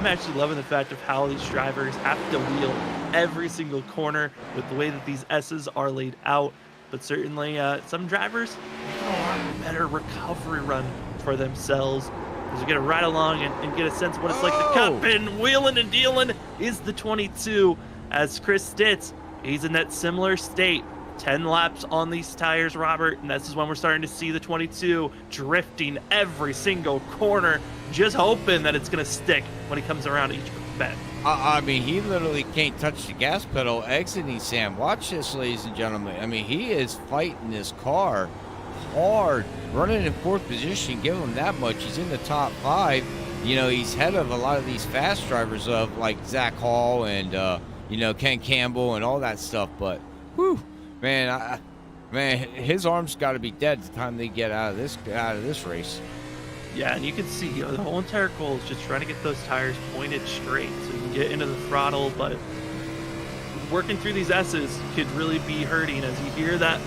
actually loving the fact of how these drivers have to wheel every single corner with the way that these S's are laid out, but certainly some drivers a better recovery run for themselves. As we get to ride along and get a sense of what it's like to cup and wheeling and dealing is the 22. As Chris Stitz, he's in that similar state. 10 laps on these tires, Robert, and this is when we're starting to see the 22 drifting every single corner, just hoping that it's going to stick when he comes around each bend. I mean, he literally can't touch the gas pedal exiting, Sam. Watch this, ladies and gentlemen. I mean, he is fighting this car hard, running in 4th position. Give him that much. He's in the top 5. He's ahead of a lot of these fast drivers of like Zach Hall and Ken Campbell and all that stuff. But whew, man, his arms got to be dead the time they get out of this race. Yeah, and you can see the whole entire goal is just trying to get those tires pointed straight so you can get into the throttle. But working through these S's could really be hurting as you hear that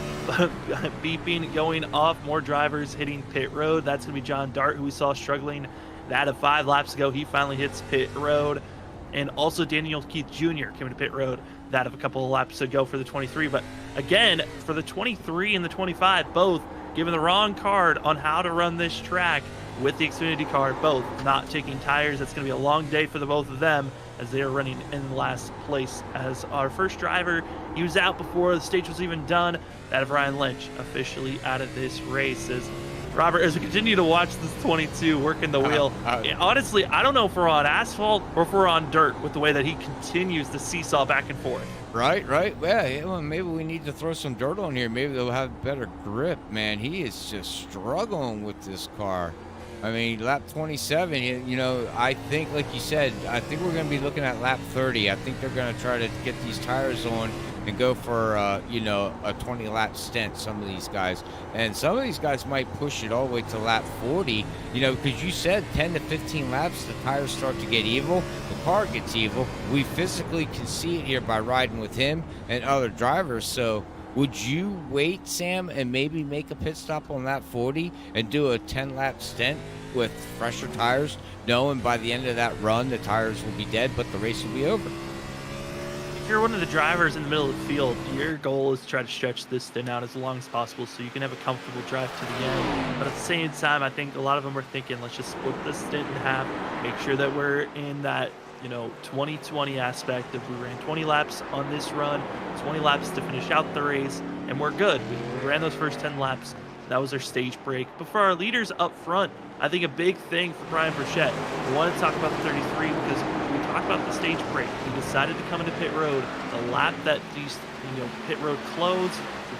beeping going off. More drivers hitting pit road. That's going to be John Dart, who we saw struggling that of 5 laps ago. He finally hits pit road. And also Daniel Keith Jr. came to pit road that of a couple of laps ago for the 23. But again, for the 23 and the 25, both given the wrong card on how to run this track with the Xfinity car, both not taking tires. That's going to be a long day for the both of them as they are running in last place. As our first driver, he was out before the stage was even done. That of Ryan Lynch, officially out of this race. As Robert, as we continue to watch this 22 working the wheel, honestly, I don't know if we're on asphalt or if we're on dirt with the way that he continues to seesaw back and forth. Right. Yeah, well, maybe we need to throw some dirt on here. Maybe they'll have better grip, man. He is just struggling with this car. I mean, lap 27, I think, like you said, I think we're going to be looking at lap 30. I think they're going to try to get these tires on and go for, a 20-lap stint, some of these guys. And some of these guys might push it all the way to lap 40, because you said 10 to 15 laps, the tires start to get evil. The car gets evil. We physically can see it here by riding with him and other drivers. So would you wait, Sam, and maybe make a pit stop on lap 40 and do a 10-lap stint with fresher tires, knowing by the end of that run the tires will be dead, but the race will be over? If you're one of the drivers in the middle of the field, your goal is to try to stretch this stint out as long as possible so you can have a comfortable drive to the end. But at the same time, I think a lot of them are thinking, let's just split this stint in half, make sure that we're in that 2020 aspect of we ran 20 laps on this run, 20 laps to finish out the race, and we're good. We ran those first 10 laps. That was our stage break. But for our leaders up front, I think a big thing for Brian Burchett, we want to talk about the 33 because we talked about the stage break. He decided to come into pit road the lap that these, pit road closed.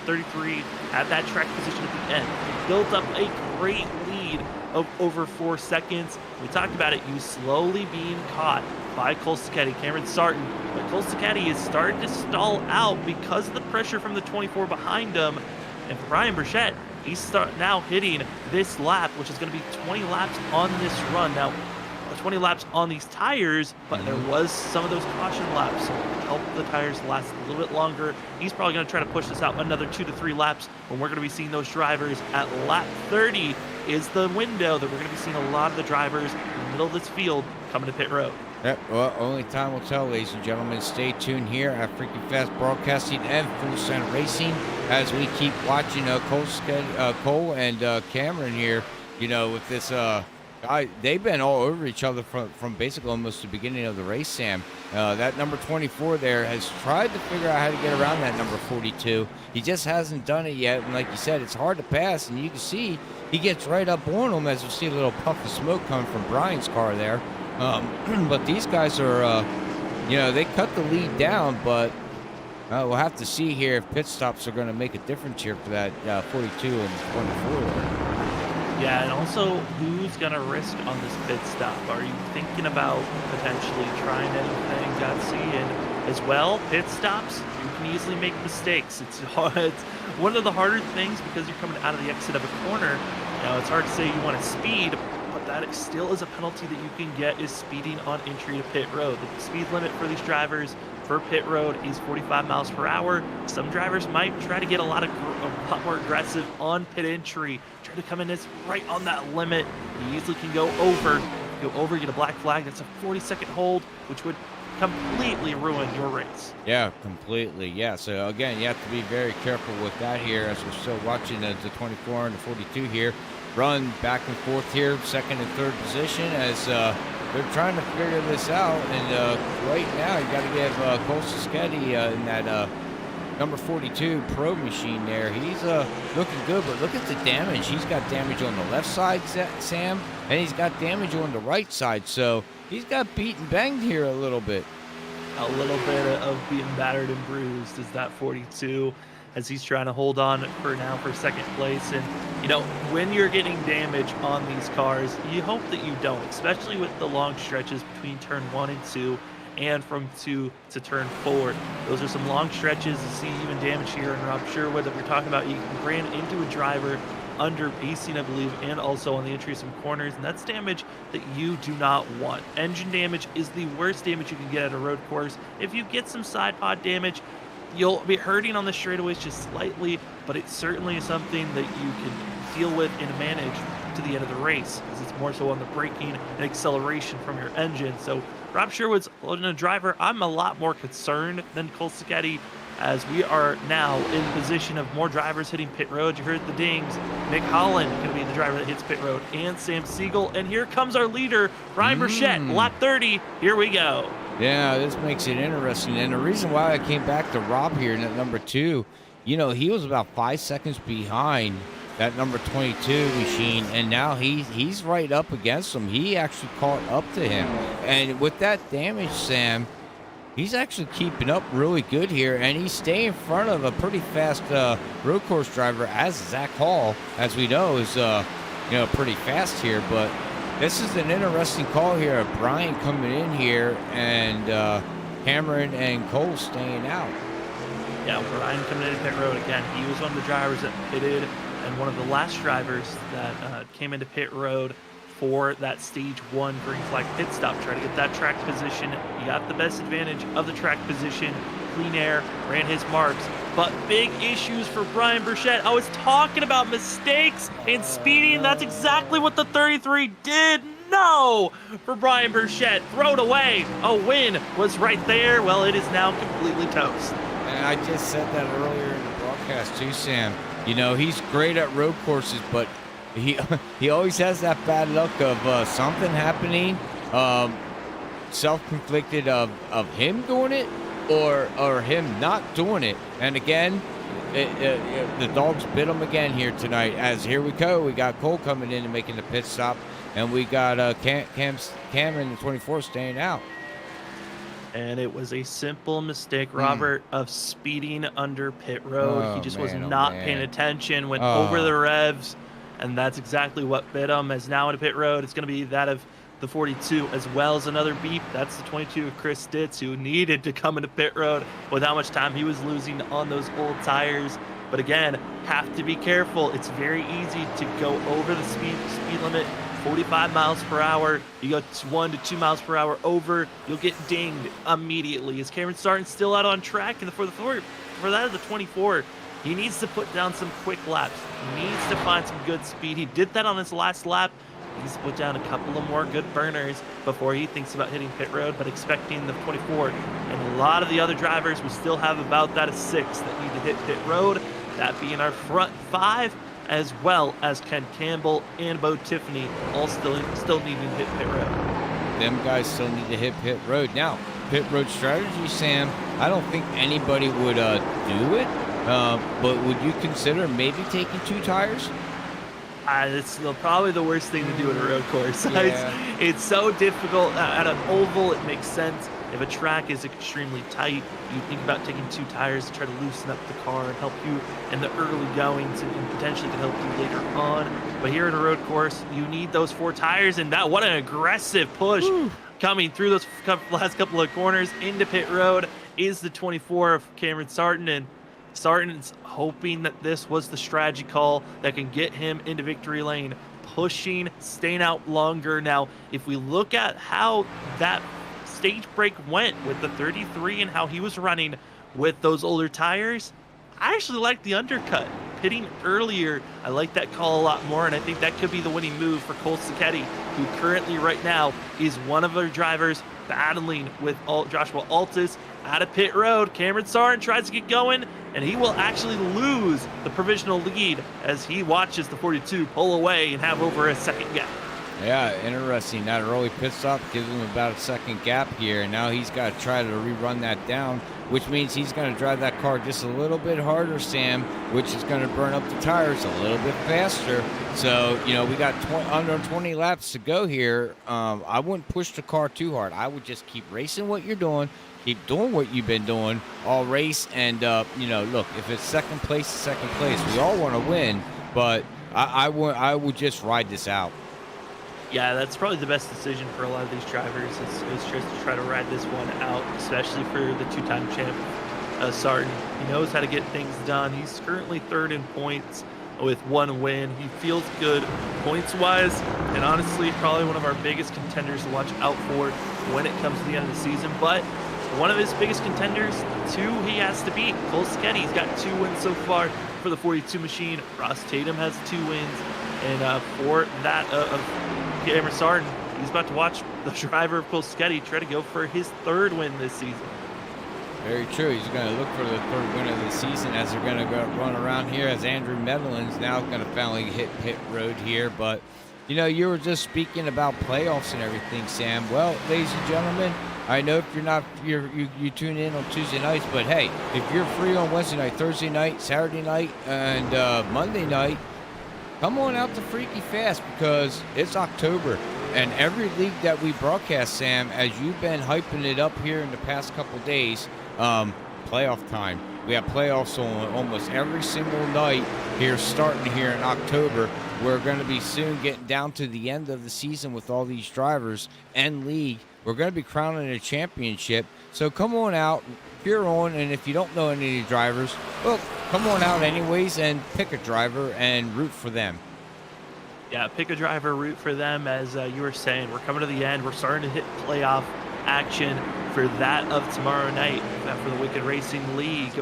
33 at that track position at the end. He built up a great lead of over 4 seconds. We talked about it. He was slowly being caught by Cole Sacchetti, Cameron Sarton. But Cole Sacchetti is starting to stall out because of the pressure from the 24 behind him. And for Brian Burchett, he's now hitting this lap, which is going to be 20 laps on this run. Now, 20 laps on these tires, but there was some of those caution laps, so help the tires last a little bit longer. He's probably going to try to push this out another 2 to 3 laps when we're going to be seeing those drivers at lap 30 is the window that we're going to be seeing a lot of the drivers in the middle of this field coming to pit road. Yep, well, only time will tell, ladies and gentlemen. Stay tuned here at Freaking Fast Broadcasting and Full Send Racing as we keep watching Cole and Cameron here, with this they've been all over each other from basically almost the beginning of the race, Sam. That number 24 there has tried to figure out how to get around that number 42. He just hasn't done it yet. And like you said, it's hard to pass. And you can see he gets right up on him as you see a little puff of smoke coming from Brian's car there. But these guys are, they cut the lead down. But we'll have to see here if pit stops are going to make a difference here for that 42 and 24 there. Yeah, and also, who's going to risk on this pit stop? Are you thinking about potentially trying anything gutsy? And as well, pit stops, you can easily make mistakes. It's one of the harder things because you're coming out of the exit of a corner. It's hard to say you want to speed, but that still is a penalty that you can get is speeding on entry to pit road. The speed limit for these drivers for pit road is 45 miles per hour. Some drivers might try to get a lot more aggressive on pit entry, try to come in as right on that limit. You easily can go over. Get a black flag. That's a 40-second hold, which would completely ruin your race. Yeah, completely. Yeah, so again, you have to be very careful with that here as we're still watching the 24 and the 42 here run back and forth here, second and third position as they're trying to figure this out. And right now, you got to give Cole Sacchetti in that number 42 Pro machine there. He's looking good, but look at the damage. He's got damage on the left side, Sam, and he's got damage on the right side. So he's got beat and banged here a little bit. A little bit of being battered and bruised is that 42 as he's trying to hold on for second place. And, when you're getting damage on these cars, you hope that you don't, especially with the long stretches between turn 1 and 2 and from 2 to turn 4. Those are some long stretches. You see even damage here in Rob Sherwood that we're talking about. You ran into a driver under pacing, I believe, and also on the entry of some corners, and that's damage that you do not want. Engine damage is the worst damage you can get at a road course. If you get some side pod damage, you'll be hurting on the straightaways just slightly, but it certainly is something that you can deal with and manage to the end of the race, because it's more so on the braking and acceleration from your engine. So Rob Sherwood's a driver I'm a lot more concerned than Cole Sacchetti, as we are now in position of more drivers hitting pit road. You heard the dings. Nick Holland going to be the driver that hits pit road, and Sam Siegel. And here comes our leader, Brian Burchett, lap 30. Here we go. Yeah, this makes it interesting. And the reason why I came back to Rob here in at number 2, he was about 5 seconds behind that number 22 machine, and now he's right up against him. He actually caught up to him. And with that damage, Sam, he's actually keeping up really good here, and he's staying in front of a pretty fast road course driver, as Zach Hall, as we know, is pretty fast here. But this is an interesting call here. Brian coming in here, and Cameron and Cole staying out. Yeah, Brian coming in pit road again. He was one of the drivers that pitted, and one of the last drivers that came into pit road for that stage 1 green flag pit stop, try to get that track position. He got the best advantage of the track position, clean air, ran his marks, but big issues for Brian Burchett. I was talking about mistakes and speeding. That's exactly what the 33 did. No, for Brian Burchett, throw it away. A win was right there. Well, it is now completely toast. And I just said that earlier in the broadcast too, Sam. He's great at road courses, but he always has that bad luck of something happening, self-inflicted of him doing it or him not doing it. And again, the dogs bit him again here tonight. As here we go, we got Cole coming in and making the pit stop, and we got Cameron the 24 staying out. And it was a simple mistake, Robert, of speeding under pit road. He just was not paying attention, went over the revs, and that's exactly what bit him. As now into pit road, it's going to be that of the 42 as well as another beep. That's the 22 of Chris Ditz, who needed to come into pit road with how much time he was losing on those old tires. But again, have to be careful. It's very easy to go over the speed limit. 45 miles per hour, you go 1 to 2 miles per hour over, you'll get dinged immediately. Is Cameron Sarton still out on track? And for that of the 24, he needs to put down some quick laps. He needs to find some good speed. He did that on his last lap. He needs to put down a couple of more good burners before he thinks about hitting pit road, but expecting the 24. And a lot of the other drivers, we still have about that of 6 that need to hit pit road. That being our front 5, as well as Ken Campbell and Bo Tiffany, all still needing to hit pit road. Them guys still need to hit pit road. Now, pit road strategy, Sam, I don't think anybody would do it, but would you consider maybe taking 2 tires? It's probably the worst thing to do at a road course. Yeah. It's so difficult. At an oval, it makes sense. If a track is extremely tight, you think about taking 2 tires to try to loosen up the car and help you in the early goings and potentially to help you later on. But here at a road course, you need those 4 tires, and what an aggressive push coming through those last couple of corners into pit road is the 24 of Cameron Sarton. And Sarton's hoping that this was the strategy call that can get him into victory lane, pushing, staying out longer. Now, if we look at how that stage break went with the 33 and how he was running with those older tires, I actually like the undercut. Pitting earlier, I like that call a lot more, and I think that could be the winning move for Cole Sacchetti, who currently right now is one of our drivers battling with Joshua Altus out of pit road. Cameron Sarton tries to get going, and he will actually lose the provisional lead as he watches the 42 pull away and have over a second gap. Yeah, interesting. That early pit stop gives him about a second gap here, and now he's got to try to rerun that down, which means he's going to drive that car just a little bit harder, Sam, which is going to burn up the tires a little bit faster. So, we got under 20 laps to go here. I wouldn't push the car too hard. I would just keep racing what you're doing, keep doing what you've been doing all race, and, look, if it's second place, second place. We all want to win, but I would just ride this out. Yeah, that's probably the best decision for a lot of these drivers is just to try to ride this one out, especially for the 2-time champ, Sarton. He knows how to get things done. He's currently 3rd in points with 1 win. He feels good points-wise, and honestly, probably one of our biggest contenders to watch out for when it comes to the end of the season. But one of his biggest contenders, 2 he has to beat. Cole Sacchetti, he's got 2 wins so far for the 42 machine. Ross Tatum has 2 wins, and for that of Cameron Sarton, he's about to watch the driver of Cole Sacchetti try to go for his 3rd win this season. Very true. He's going to look for the 3rd win of the season as they're going to go run around here, as Andrew Medlin's now going to finally hit pit road here. But, you were just speaking about playoffs and everything, Sam. Well, ladies and gentlemen, I know if you're not, you tune in on Tuesday nights, but hey, if you're free on Wednesday night, Thursday night, Saturday night, and Monday night, come on out to Freaky Fast because it's October. And every league that we broadcast, Sam, as you've been hyping it up here in the past couple days, playoff time. We have playoffs on almost every single night here starting here in October. We're going to be soon getting down to the end of the season with all these drivers and league. We're going to be crowning a championship. So come on out. If you're on, and if you don't know any of the drivers, well, come on out anyways and pick a driver and root for them. Yeah, pick a driver, root for them. As you were saying, we're coming to the end. We're starting to hit playoff action for that of tomorrow night for the Wicked Racing League.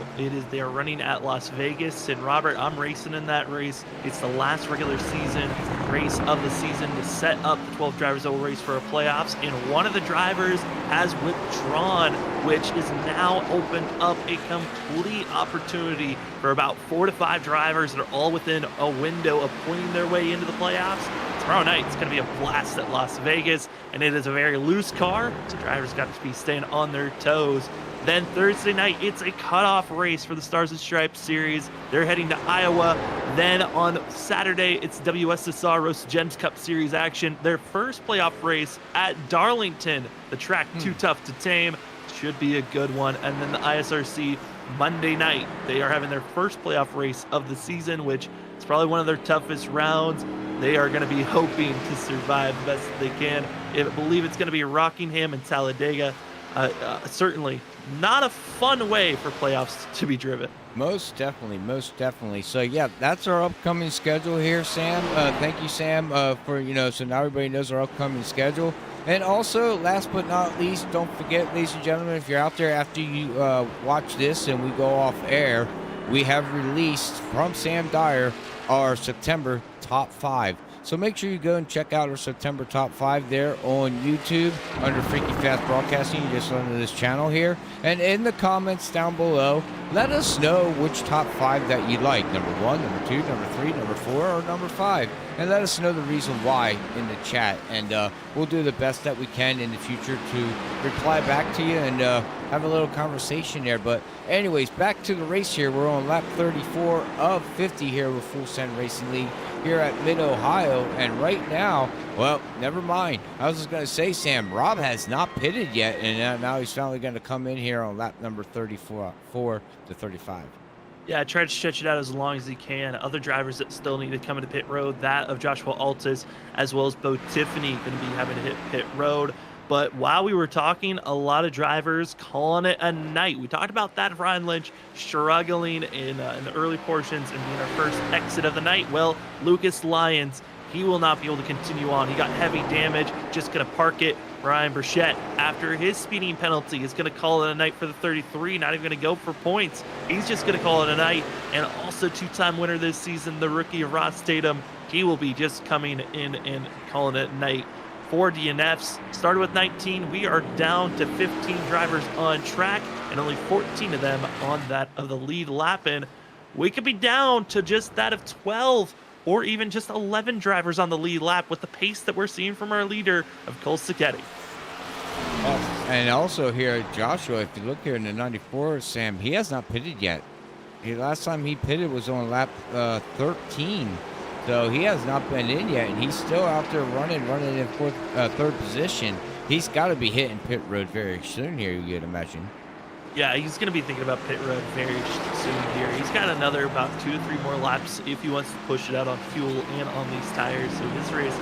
They are running at Las Vegas, and Robert, I'm racing in that race. It's the last regular season race of the season to set up the 12 drivers that will race for our playoffs, and one of the drivers has withdrawn, which is now opened up a complete opportunity for about 4 to 5 drivers that are all within a window of pointing their way into the playoffs. Tomorrow night, it's going to be a blast at Las Vegas, and it is a very loose car, so drivers got to be staying on their toes. Then Thursday night, it's a cutoff race for the Stars and Stripes series. They're heading to Iowa. Then on Saturday, it's WSSR Roast Gems Cup series action. Their first playoff race at Darlington, the track too tough to tame. should be a good one. And then the ISRC Monday night, they are having their first playoff race of the season, which is probably one of their toughest rounds. They are going to be hoping to survive the best that they can. I believe it's going to be Rockingham and Talladega. Certainly not a fun way for playoffs to be driven. Most definitely, most definitely. So yeah, that's our upcoming schedule here, Sam. Thank you, Sam, for so now everybody knows our upcoming schedule. And also, last but not least, don't forget, ladies and gentlemen, if you're out there after you watch this and we go off air, we have released from Sam Dyer our September top 5. So make sure you go and check out our September top 5 there on YouTube under Freaky Fast Broadcasting, just under this channel here. And in the comments down below, let us know which top 5 that you like. Number 1, number 2, number 3, number 4, or number 5. And let us know the reason why in the chat. And we'll do the best that we can in the future to reply back to you and have a little conversation there. But anyways, back to the race here. We're on lap 34 of 50 here with Full Send Racing League here at Mid-Ohio. And right now, well, never mind. I was just going to say, Sam, Rob has not pitted yet. And now he's finally going to come in here on lap number 34 to 35. Yeah, try to stretch it out as long as he can. Other drivers that still need to come into pit road, that of Joshua Altis, as well as Bo Tiffany, going to be having to hit pit road. But while we were talking, a lot of drivers calling it a night. We talked about that, Ryan Lynch struggling in the early portions and being our first exit of the night. Well, Lucas Lyons, he will not be able to continue on. He got heavy damage, just going to park it. Ryan Burchett, after his speeding penalty, is going to call it a night for the 33, not even going to go for points. He's just going to call it a night. And also two-time winner this season, the rookie of Ross Tatum, he will be just coming in and calling it a night. For DNFs, started with 19. We are down to 15 drivers on track and only 14 of them on that of the lead lap. And we could be down to just that of 12 or even just 11 drivers on the lead lap with the pace that we're seeing from our leader of Cole Sacchetti. And also here, Joshua, if you look here in the 94, Sam, he has not pitted yet. Last time he pitted was on lap 13. So he has not been in yet, and he's still out there running in third position. He's got to be hitting pit road very soon here, you'd imagine. Yeah, he's going to be thinking about pit road very soon here. He's got another about 2 to 3 more laps if he wants to push it out on fuel and on these tires. So his race,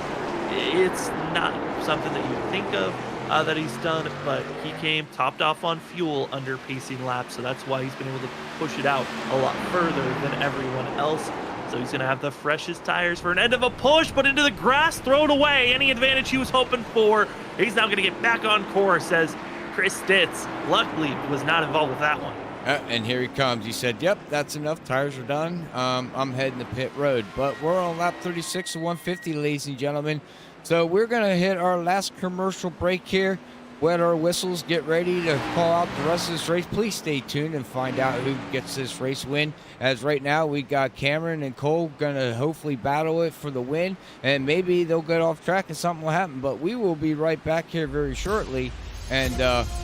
it's not something that you think of that he's done, but he came topped off on fuel under pacing laps, so that's why he's been able to push it out a lot further than everyone else. So he's going to have the freshest tires for an end of a push, but into the grass, thrown away. Any advantage he was hoping for. He's now going to get back on course as Chris Stitz, luckily, was not involved with that one. And here he comes. He said, yep, that's enough. Tires are done. I'm heading to pit road. But we're on lap 36 of 150, ladies and gentlemen. So we're going to hit our last commercial break here. Wet our whistles, get ready to call out the rest of this race. Please stay tuned and find out who gets this race win. As right now, we got Cameron and Cole going to hopefully battle it for the win. And maybe they'll get off track and something will happen. But we will be right back here very shortly and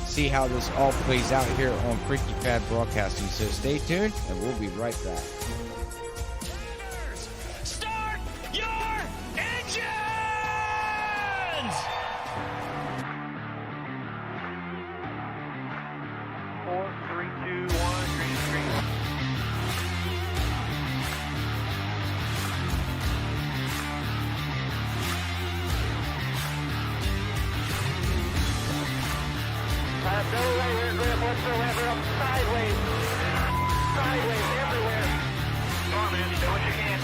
see how this all plays out here on Freaky Fad Broadcasting. So stay tuned, and we'll be right back. Start your engines! 4, 3, 2, 1, green screen. No rear grip whatsoever, up sideways. Sideways everywhere. Come on, man, do what you can.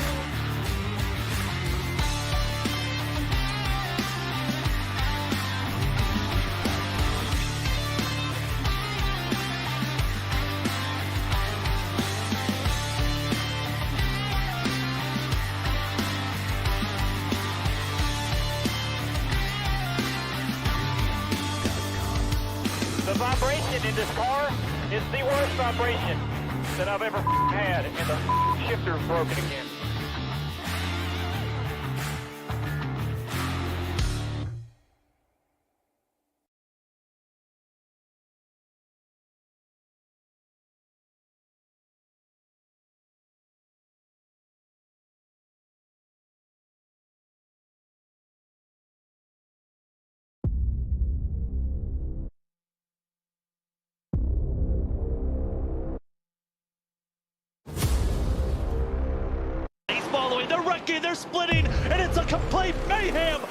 The vibration in this car is the worst vibration that I've ever had, and the shifter's broken again. They're wrecking, they're splitting, and it's a complete mayhem.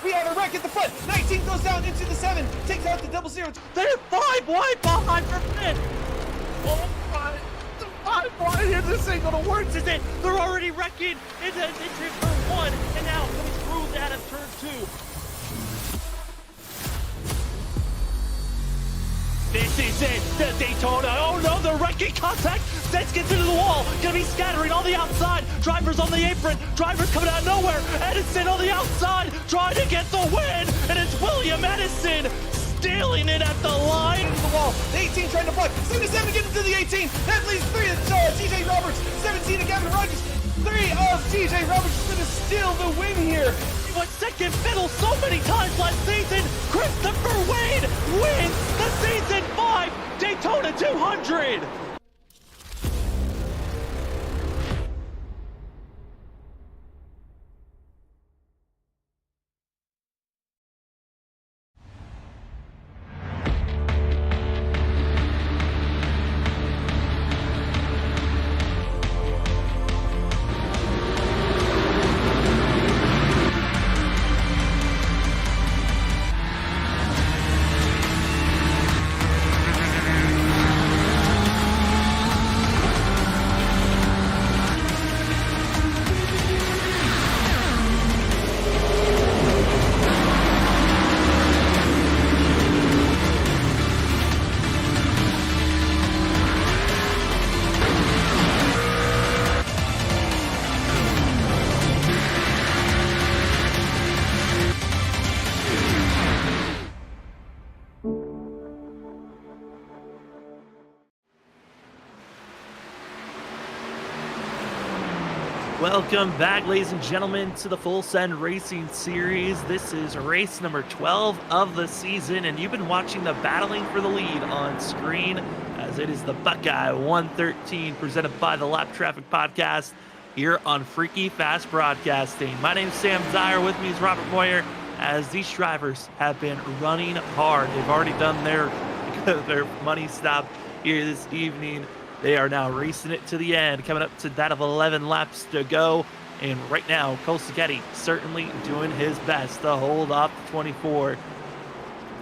We have a wreck at the front. 19 goes down into the 7, takes out the 00. They're 5 wide behind for fifth. Oh my, the 5 wide here, this ain't gonna work, is it? They're already wrecking into turn 1, and now coming through that of turn 2. This is it, the Daytona. Oh no, the wrecking contact. Sets gets into the wall. Gonna be scattering on the outside. Drivers on the apron. Drivers coming out of nowhere. Edison on the outside trying to get the win. And it's William Edison stealing it at the line. Into the wall. The 18 trying to block. 77 getting to the 18. That leaves 3 of TJ Roberts. 17 to Gavin Rogers. 3 of TJ Roberts is gonna steal the win here. What second fiddle so many times last season. Christopher Wade wins the season 5 Daytona 200. Welcome back, ladies and gentlemen, to the Full Send Racing Series. This is race number 12 of the season, and you've been watching the battling for the lead on screen, as it is the Buckeye 113 presented by the Lap Traffic Podcast here on Freaky Fast Broadcasting. My name is Sam Dyer. With me is Robert Moyer, as these drivers have been running hard. They've already done their money stop here this evening. They are now racing it to the end, coming up to that of 11 laps to go. And right now, Cole Seghetti certainly doing his best to hold off the 24.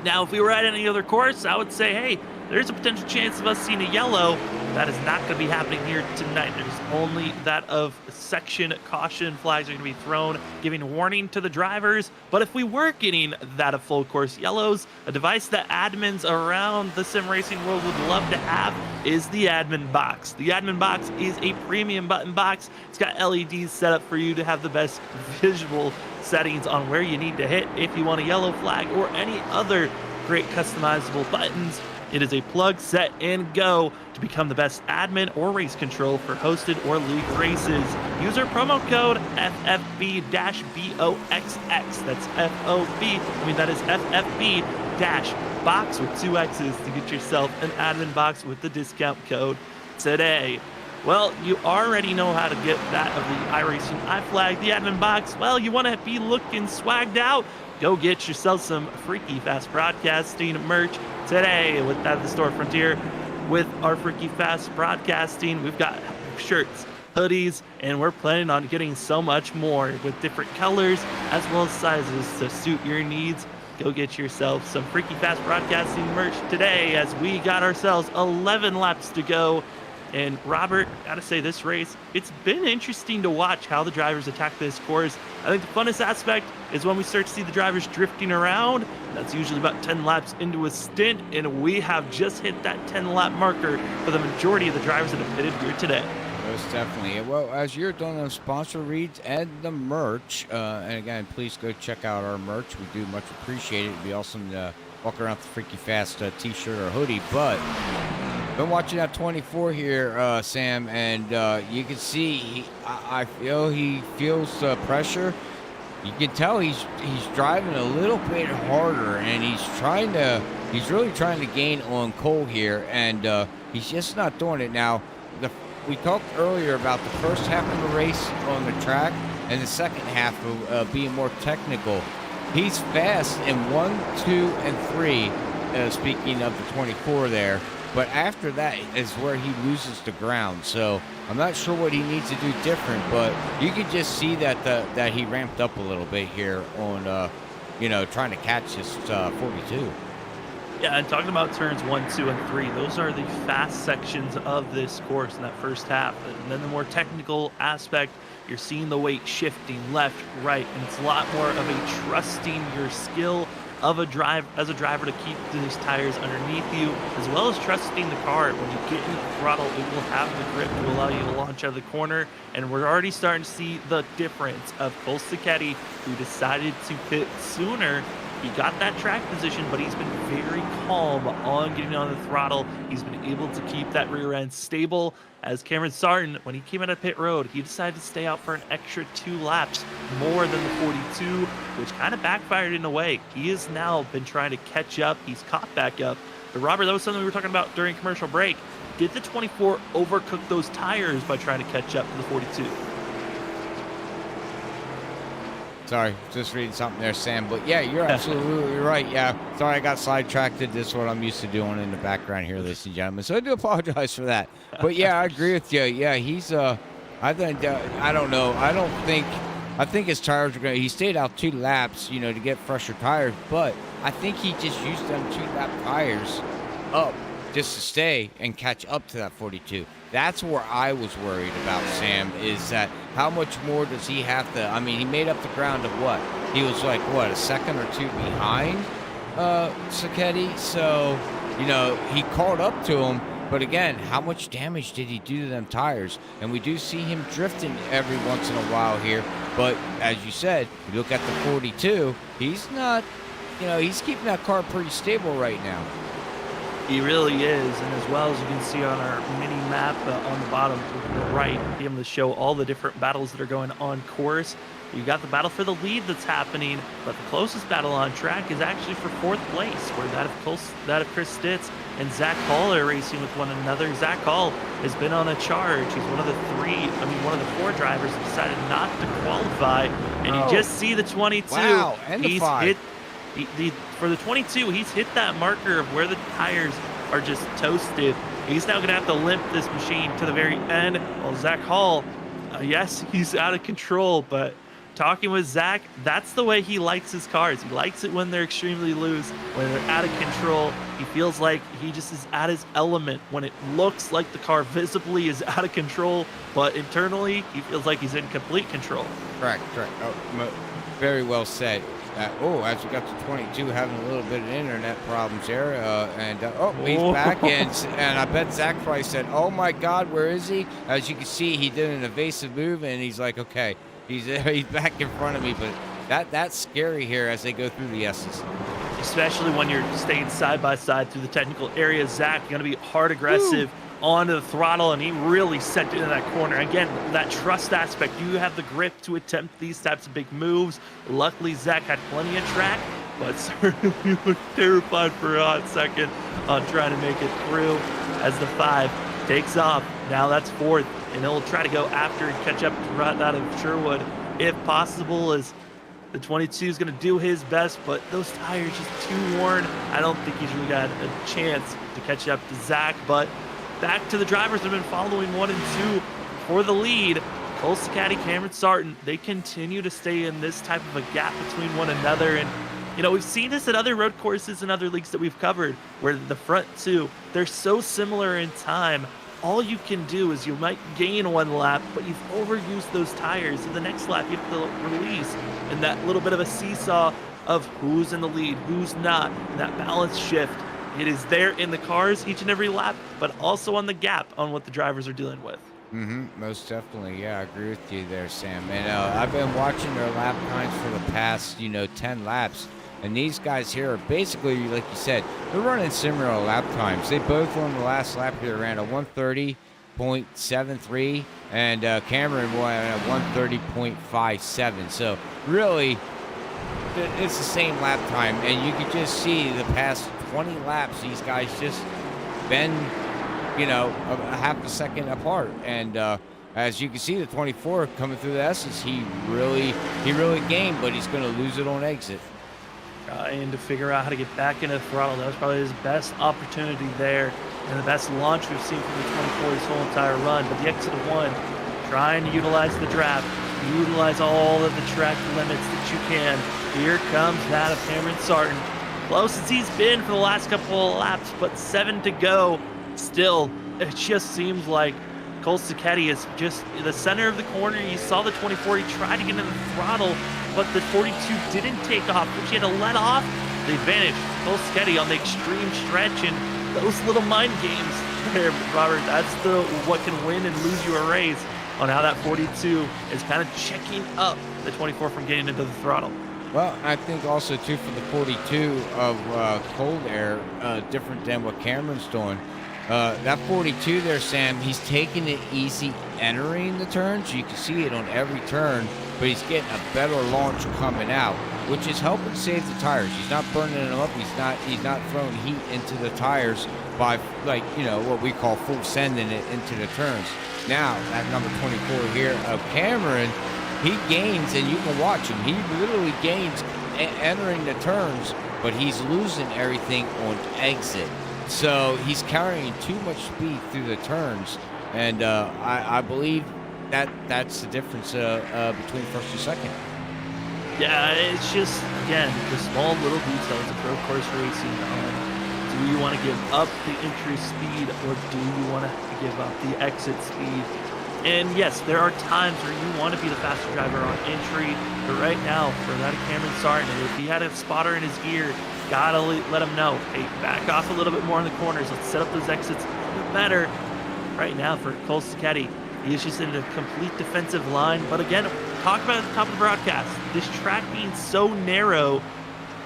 Now, if we were at any other course, I would say, hey, there's a potential chance of us seeing a yellow. That is not going to be happening here tonight. There's only that of section caution flags are going to be thrown, giving warning to the drivers. But if we were getting that of full course yellows, a device that admins around the sim racing world would love to have is the admin box. The admin box is a premium button box. It's got LEDs set up for you to have the best visual settings on where you need to hit if you want a yellow flag or any other great customizable buttons. It is a plug, set, and go to become the best admin or race control for hosted or league races. Use our promo code FFB-BOXX. That's that is FFB-box with 2 X's to get yourself an admin box with the discount code today. Well, you already know how to get that of the iRacing iFlag, the admin box. Well, you want to be looking swagged out? Go get yourself some Freaky Fast Broadcasting merch today with that of the store Frontier. With our Freaky Fast Broadcasting, we've got shirts, hoodies, and we're planning on getting so much more with different colors as well as sizes to suit your needs. Go get yourself some Freaky Fast Broadcasting merch today, as we got ourselves 11 laps to go. And Robert, gotta say, this race, it's been interesting to watch how the drivers attack this course. I think the funnest aspect is when we start to see the drivers drifting around. That's usually about 10 laps into a stint, and we have just hit that 10-lap marker for the majority of the drivers that have pitted here today. Most definitely. Well, as you're done on sponsor reads and the merch, and again, please go check out our merch. We do much appreciate it. It'd be awesome to walk around with a Freaky Fast t-shirt or hoodie, but been watching that 24 here, Sam, and you can see I feel he feels pressure. You can tell he's driving a little bit harder, and he's really trying to gain on Cole here, and he's just not doing it. Now, we talked earlier about the first half of the race on the track and the second half of being more technical. He's fast in 1, 2, and 3. Speaking of the 24 there, but after that is where he loses the ground. So I'm not sure what he needs to do different, but you could just see that that he ramped up a little bit here on, trying to catch this 42. Yeah, and talking about turns 1, 2, and 3, those are the fast sections of this course in that first half. And then the more technical aspect, you're seeing the weight shifting left, right, and it's a lot more of a trusting your skill of a driver to keep these tires underneath you, as well as trusting the car. When you get in the throttle, it will have the grip to allow you to launch out of the corner. And we're already starting to see the difference of Cole Sacchetti, who decided to pit sooner. He got that track position, but he's been very calm on getting on the throttle. He's been able to keep that rear end stable. As Cameron Sarton, when he came out of pit road, he decided to stay out for an extra 2 laps more than the 42, which kind of backfired in a way. He has now been trying to catch up. He's caught back up. But Robert, that was something we were talking about during commercial break. Did the 24 overcook those tires by trying to catch up to the 42? Sorry, just reading something there, Sam. But yeah, you're absolutely right. Yeah, sorry, I got sidetracked. This is what I'm used to doing in the background here, ladies and gentlemen. So I do apologize for that. But yeah, I agree with you. Yeah, he's I think I don't know. I think his tires are going. He stayed out 2 laps, to get fresher tires. But I think he just used them 2-lap tires up just to stay and catch up to that 42. That's where I was worried about, Sam, is that how much more does he have to... I mean, he made up the ground of what? He was like, what, a second or 2 behind Sacchetti? So, he caught up to him. But again, how much damage did he do to them tires? And we do see him drifting every once in a while here. But as you said, you look at the 42, he's not... he's keeping that car pretty stable right now. He really is, and as well as you can see on our mini map on the bottom to the right, be able to show all the different battles that are going on course. You got the battle for the lead that's happening, but the closest battle on track is actually for 4th place, where that of Chris Stitz and Zach Hall are racing with one another. Zach Hall has been on a charge. He's one of the 4 drivers that decided not to qualify, and you just see the 22. Wow, and the 5. For the 22, he's hit that marker of where the tires are just toasted. He's now going to have to limp this machine to the very end. Well, Zach Hall, yes, he's out of control, but talking with Zach, that's the way he likes his cars. He likes it when they're extremely loose, when they're out of control. He feels like he just is at his element when it looks like the car visibly is out of control, but internally, he feels like he's in complete control. Correct. Oh, very well said. As we got to 22, having a little bit of internet problems there, he's back, and I bet Zach probably said, "Oh my God, where is he?" As you can see, he did an evasive move, and he's like, "Okay, he's back in front of me." But that's scary here as they go through the S's. Especially when you're staying side by side through the technical area. Zach going to be hard aggressive. Onto the throttle, and he really sent it in that corner. Again, that trust aspect. You have the grip to attempt these types of big moves. Luckily, Zach had plenty of track, but certainly looked terrified for a hot second on trying to make it through as the 5 takes off. Now that's 4th, and he'll try to go after and catch up to right out of Sherwood if possible, as the 22 is going to do his best, but those tires just too worn. I don't think he's really got a chance to catch up to Zach, but back to the drivers that have been following 1 and 2 for the lead. Cole Sacchetti, Cameron Sarton, they continue to stay in this type of a gap between one another. And, we've seen this at other road courses and other leagues that we've covered, where the front 2, they're so similar in time. All you can do is you might gain 1 lap, but you've overused those tires. And the next lap, you have to release. And that little bit of a seesaw of who's in the lead, who's not, and that balance shift. It is there in the cars each and every lap, but also on the gap on what the drivers are dealing with. Most definitely. Yeah, I agree with you there, Sam. And I've been watching their lap times for the past, 10 laps. And these guys here are basically, like you said, they're running similar lap times. They both on the last lap here ran a 130.73, and Cameron ran a 130.57. So really, it's the same lap time. And you can just see the past 20 laps, these guys just been, a half a second apart. And as you can see, the 24 coming through the S's, he really gained, but he's going to lose it on exit. Trying to figure out how to get back into the throttle. That was probably his best opportunity there. and the best launch we've seen from the 24 this whole entire run. But the exit of 1, trying to utilize the draft, utilize all of the track limits that you can. Here comes that of Cameron Sarton. Close as he's been for the last couple of laps, but 7 to go. Still, it just seems like Cole Sacchetti is just in the center of the corner. You saw the 24, he tried to get in the throttle, but the 42 didn't take off, which he had to let off. They vanished. Cole Sacchetti on the extreme stretch, and those little mind games there, Robert, that's what can win and lose you a race, on how that 42 is kind of checking up the 24 from getting into the throttle. Well, I think also, too, for the 42 of cold air, different than what Cameron's doing. That 42 there, Sam, he's taking it easy entering the turns. You can see it on every turn, but he's getting a better launch coming out, which is helping save the tires. He's not burning them up. He's not throwing heat into the tires by, like, what we call full sending it into the turns. Now, that number 24 here of Cameron, he gains, and you can watch him. He literally gains entering the turns, but he's losing everything on exit. So he's carrying too much speed through the turns, and I believe that's the difference between first and second. Yeah, it's just, again, the small little details of road course racing. Do you want to give up the entry speed, or do you want to give up the exit speed? And yes, there are times where you want to be the faster driver on entry, but right now, for that Cameron Sarton, if he had a spotter in his ear, gotta let him know, hey, back off a little bit more in the corners. Let's set up those exits a little bit better. Right now, for Cole Sacchetti, he's just in a complete defensive line. But again, talk about it at the top of the broadcast, this track being so narrow,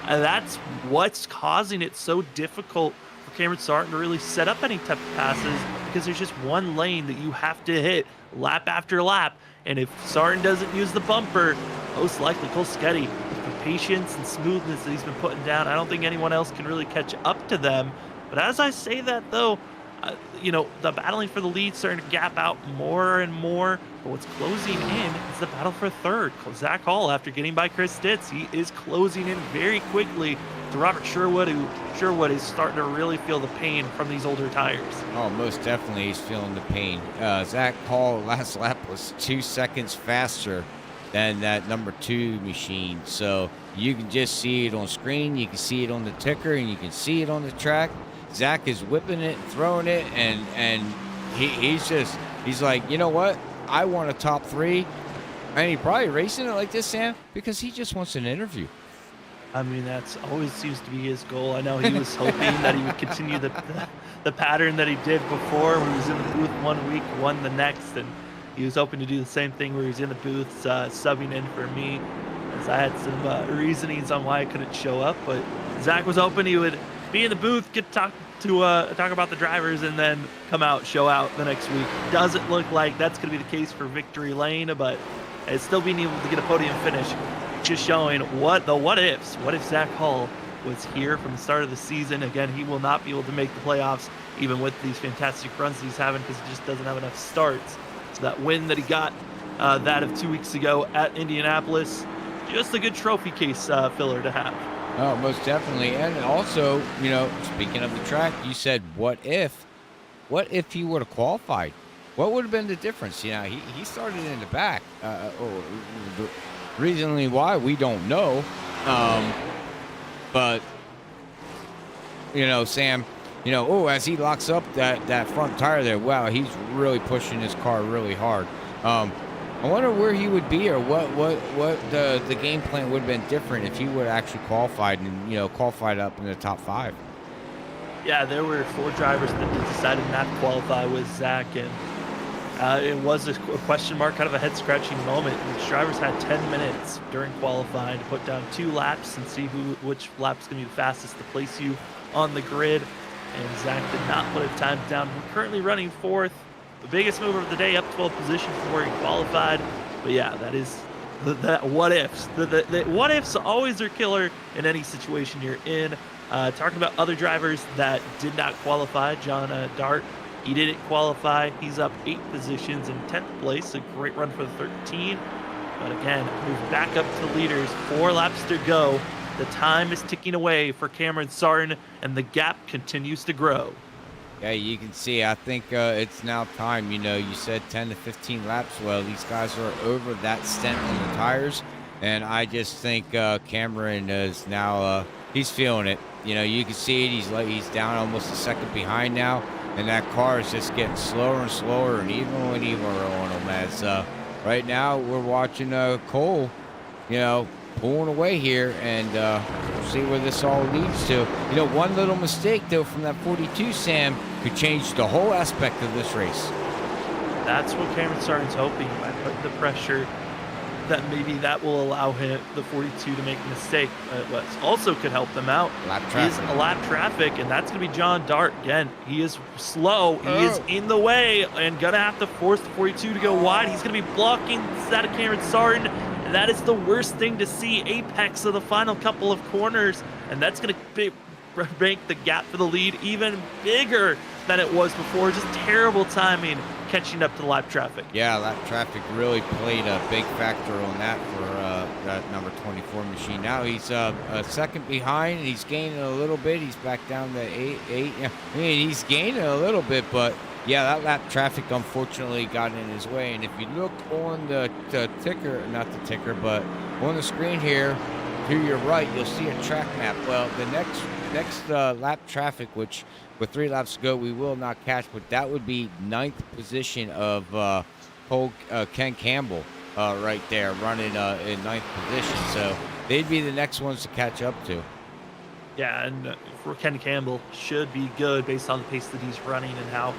that's what's causing it so difficult for Cameron Sarton to really set up any type of passes, because there's just one lane that you have to hit lap after lap. And if Sarton doesn't use the bumper, most likely Cole Sacchetti, with the patience and smoothness that he's been putting down, I don't think anyone else can really catch up to them. But as I say that, though, the battling for the lead starting to gap out more and more. But what's closing in is the battle for third. Zach Hall, after getting by Chris Stitz, he is closing in very quickly to Robert Sherwood, who Sherwood is starting to really feel the pain from these older tires. Oh, most definitely he's feeling the pain. Zach Hall last lap was 2 seconds faster than that number 2 machine. So you can just see it on screen, you can see it on the ticker, and you can see it on the track. Zach is whipping it, throwing it, and he's like, you know what? I want a top 3. And he probably racing it like this, Sam, because he just wants an interview. I mean, that's always seems to be his goal. I know he was hoping that he would continue the pattern that he did before, where he was in the booth 1 week, won the next, and he was hoping to do the same thing where he was in the booth subbing in for me, as I had some reasonings on why I couldn't show up. But Zach was hoping he would be in the booth, get to talk about the drivers, and then come out, show out the next week. Doesn't look like that's going to be the case for Victory Lane, but it's still being able to get a podium finish, just showing what ifs. What if Zach Hall was here from the start of the season? Again, he will not be able to make the playoffs, even with these fantastic runs he's having, because he just doesn't have enough starts. So that win that he got, that of 2 weeks ago at Indianapolis, just a good trophy case filler to have. Oh, most definitely. And also, speaking of the track, you said, what if he would have qualified? What would have been the difference? He started in the back. The reason why, we don't know. But, Sam, as he locks up that front tire there, wow, he's really pushing his car really hard. I wonder where he would be, or what the game plan would have been different if he would have actually qualified and, qualified up in the top 5. Yeah, there were 4 drivers that decided not to qualify with Zach, and it was a question mark, kind of a head-scratching moment. Which drivers had 10 minutes during qualifying to put down 2 laps and see which lap's going to be the fastest to place you on the grid. And Zach did not put his time down. We're currently running 4th. The biggest mover of the day, up 12 positions from where he qualified. But yeah, that is that what ifs. The what ifs always are killer in any situation you're in. Talking about other drivers that did not qualify, John Dart, he didn't qualify. He's up 8 positions in 10th place. A great run for the 13. But again, moved back up to leaders. 4 laps to go. The time is ticking away for Cameron Sarton, and the gap continues to grow. Yeah, you can see. I think it's now time. You know, you said 10 to 15 laps. Well, these guys are over that stint on the tires, and I just think Cameron is now he's feeling it. You know, you can see it. He's down almost a second behind now, and that car is just getting slower and slower, and even on him as right now we're watching Cole, you know, pulling away here, and we'll see where this all leads to. You know, one little mistake, though, from that 42, Sam, could change the whole aspect of this race. That's what Cameron Sarton's hoping by putting the pressure, that maybe that will allow him, the 42, to make a mistake. What also could help them out is a lap traffic, and that's going to be John Dart. Again, he is slow. He is in the way and going to have to force the 42 to go wide. He's going to be blocking that of Cameron Sarton. And that is the worst thing to see, apex of the final couple of corners. And that's going to make the gap for the lead even bigger than it was before. Just terrible timing catching up to the lap traffic. Yeah, lap traffic really played a big factor on that for that number 24 machine. Now he's a second behind, and he's gaining a little bit. He's back down to 8. I mean, he's gaining a little bit, but yeah, that lap traffic unfortunately got in his way. And if you look on the ticker, not the ticker, but on the screen here to your right, you'll see a track map. Well, the next lap traffic, which with 3 laps to go, we will not catch, but that would be 9th position of Ken Campbell right there, running in 9th position. So they'd be the next ones to catch up to. Yeah, and for Ken Campbell, should be good based on the pace that he's running and how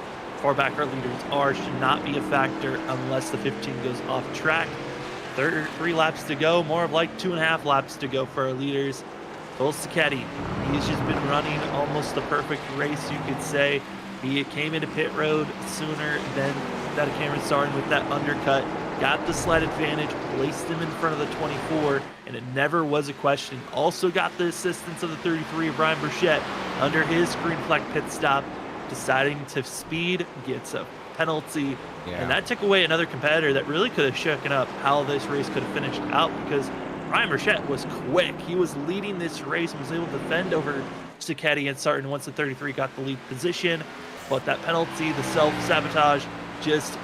far back our leaders are. Should not be a factor unless the 15 goes off track. 3 laps to go, more of like 2.5 laps to go for our leaders. Cole Sacchetti, he's just been running almost the perfect race, you could say. He came into pit road sooner than that of Cameron Sarton with that undercut, got the sled advantage, placed him in front of the 24, and it never was a question. Also got the assistance of the 33 of Brian Burchett under his green flag pit stop, deciding to speed, gets a penalty, and that took away another competitor that really could have shaken up how this race could have finished out, because Brian Burchett was quick. He was leading this race and was able to defend over Sacchetti and Sarton once the 33 got the lead position, but that penalty, the self-sabotage, just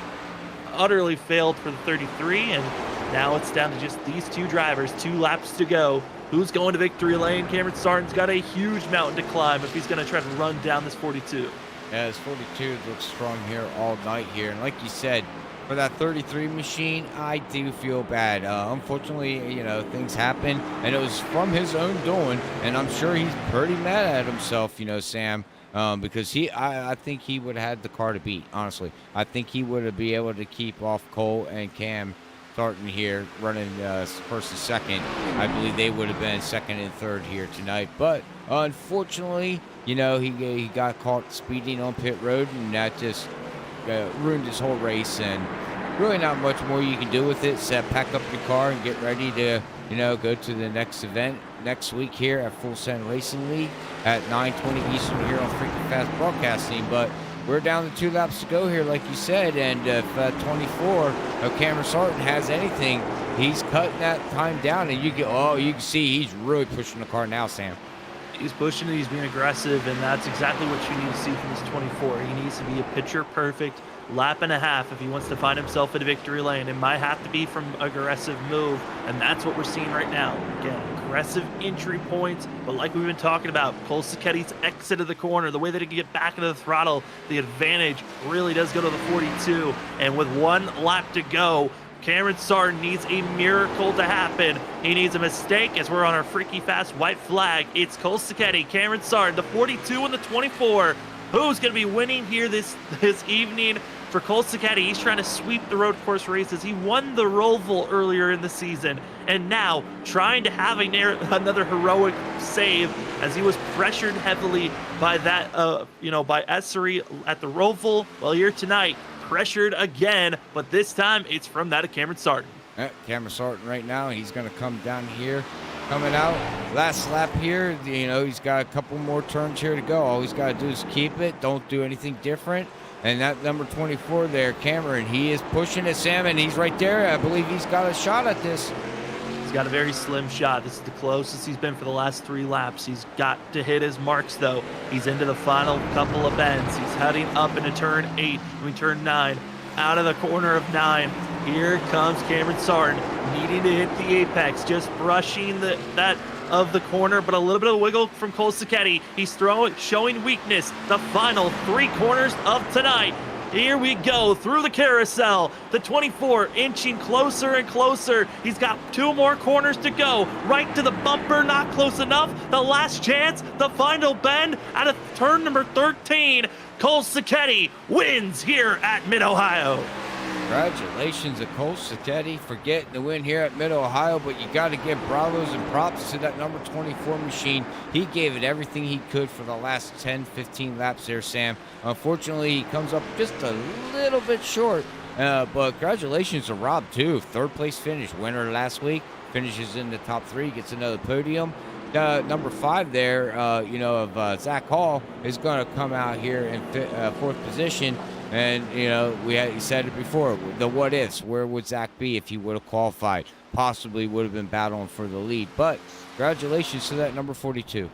utterly failed for the 33, and now it's down to just these 2 drivers, 2 laps to go. Who's going to victory lane? Cameron Sarton's got a huge mountain to climb if he's going to try to run down this 42. Yeah, this 42 looks strong here all night here. And like you said, for that 33 machine, I do feel bad. Unfortunately, you know, things happen, and it was from his own doing, and I'm sure he's pretty mad at himself, you know, Sam, because I think he would have had the car to beat, honestly. I think he would have been able to keep off Cole and Cam Sarton here, running first and second. I believe they would have been second and third here tonight, but unfortunately, you know, he got caught speeding on pit road, and that just ruined his whole race. And really not much more you can do with it except pack up your car and get ready to, you know, go to the next event next week here at Full Send Racing League at 9:20 Eastern here on Freaking Fast Broadcasting. But we're down to 2 laps to go here, like you said, and if 24 of Cameron Sarton has anything, he's cutting that time down, and you can see he's really pushing the car now, Sam. He's pushing it, he's being aggressive, and that's exactly what you need to see from this 24. He needs to be a picture perfect lap and a half if he wants to find himself in a victory lane. It might have to be from aggressive move, and that's what we're seeing right now. Again, aggressive entry points, but like we've been talking about, Cole Sacchetti's exit of the corner, the way that he can get back into the throttle, the advantage really does go to the 42, and with 1 lap to go, Cameron Sarton needs a miracle to happen. He needs a mistake as we're on our freaky fast white flag. It's Cole Sacchetti, Cameron Sarton, the 42 and the 24. Who's going to be winning here this evening? For Cole Sacchetti, he's trying to sweep the road course races. He won the Roval earlier in the season, and now trying to have another heroic save as he was pressured heavily by that, by Essery at the Roval. Well, here tonight, pressured again, but this time it's from that of Cameron Sarton. Cameron Sarton right now, he's going to come down here, coming out. Last lap here, you know, he's got a couple more turns here to go. All he's got to do is keep it, don't do anything different. And that number 24 there, Cameron, he is pushing it, Sam, and he's right there. I believe he's got a shot at this. He's got a very slim shot. This is the closest he's been for the last 3 laps. He's got to hit his marks, though. He's into the final couple of bends. He's heading up into turn 8. We turn 9. Out of the corner of 9. Here comes Cameron Sarton, needing to hit the apex, just brushing that of the corner, but a little bit of wiggle from Cole Sacchetti. He's showing weakness. The final 3 corners of tonight. Here we go through the carousel. The 24 inching closer and closer. He's got 2 more corners to go. Right to the bumper, not close enough. The last chance, the final bend out of turn number 13. Cole Sacchetti wins here at Mid-Ohio. Congratulations to Cole Sacchetti for getting the win here at Mid-Ohio, but you got to give bravos and props to that number 24 machine. He gave it everything he could for the last 10, 15 laps there, Sam. Unfortunately, he comes up just a little bit short, but congratulations to Rob, too. 3rd place finish, winner last week, finishes in the top 3, gets another podium. Number 5 there, of Zach Hall is going to come out here in 4th position. And, we said it before, the what ifs. Where would Zach be if he would have qualified? Possibly would have been battling for the lead. But congratulations to that number 42.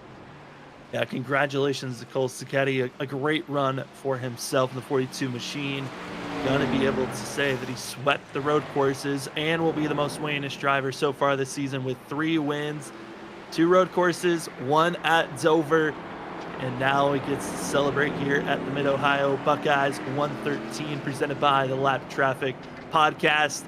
Yeah, congratulations to Cole Sacchetti. A great run for himself in the 42 machine. Going to be able to say that he swept the road courses and will be the most winningest driver so far this season with 3 wins. 2 road courses, 1 at Dover. And now he gets to celebrate here at the Mid-Ohio Buckeyes 113, presented by the Lap Traffic Podcast.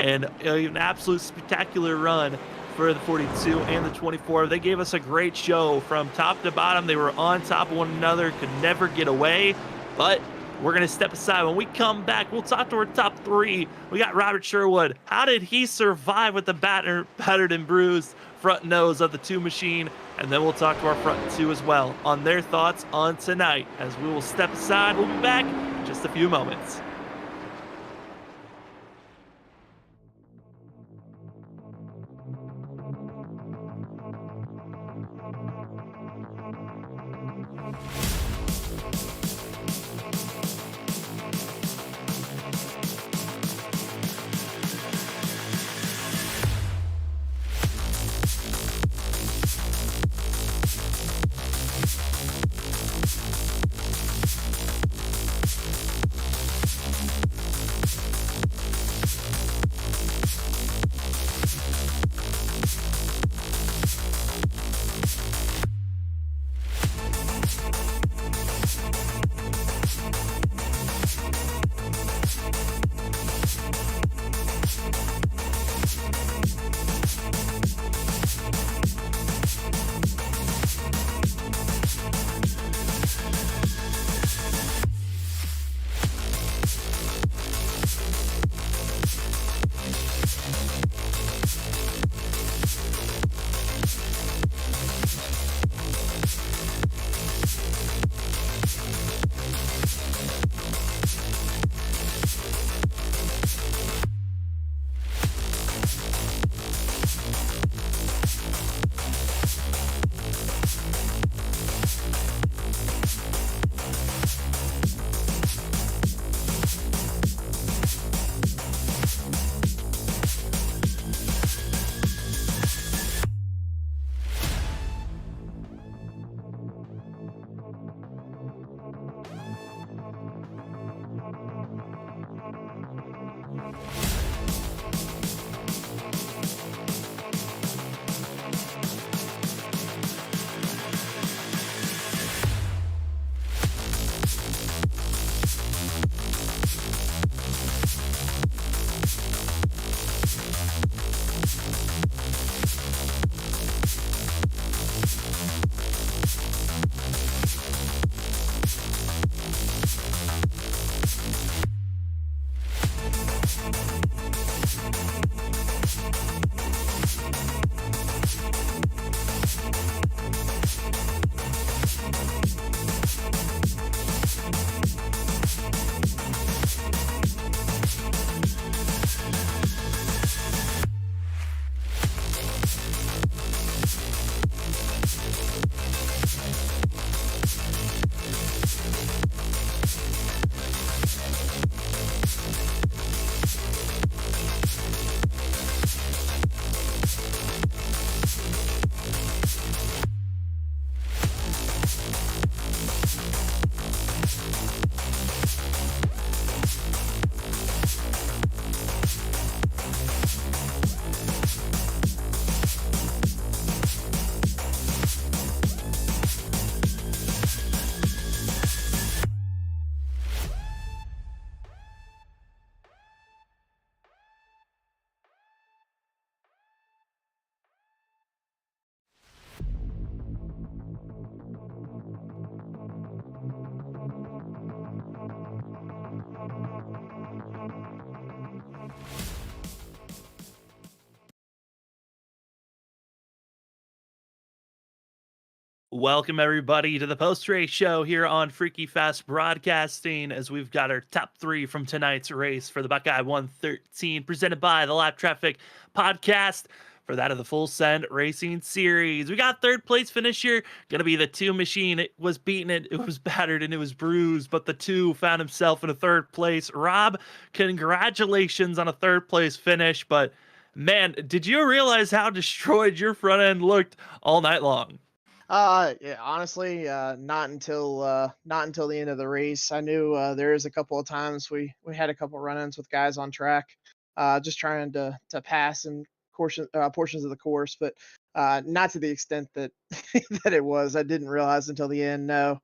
And an absolute spectacular run for the 42 and the 24. They gave us a great show from top to bottom. They were on top of one another, could never get away. But we're going to step aside. When we come back, we'll talk to our top 3. We got Robert Sherwood. How did he survive with the battered and bruised front nose of the 2 machine? And then we'll talk to our front 2 as well on their thoughts on tonight. As we will step aside, we'll be back in just a few moments. Welcome, everybody, to the post-race show here on Freaky Fast Broadcasting, as we've got our top three from tonight's race for the Buckeye 113, presented by the Lap Traffic Podcast for that of the Full Send Racing Series. We got third place finish here. Going to be the 2 machine. It was beaten, it was battered, and it was bruised, but the 2 found himself in a third place. Rob, congratulations on a third place finish, but man, did you realize how destroyed your front end looked all night long? Yeah, honestly, not until the end of the race. I knew there was a couple of times we had a couple run-ins with guys on track, just trying to pass and portions of the course, but not to the extent that that it was. I didn't realize until the end. No.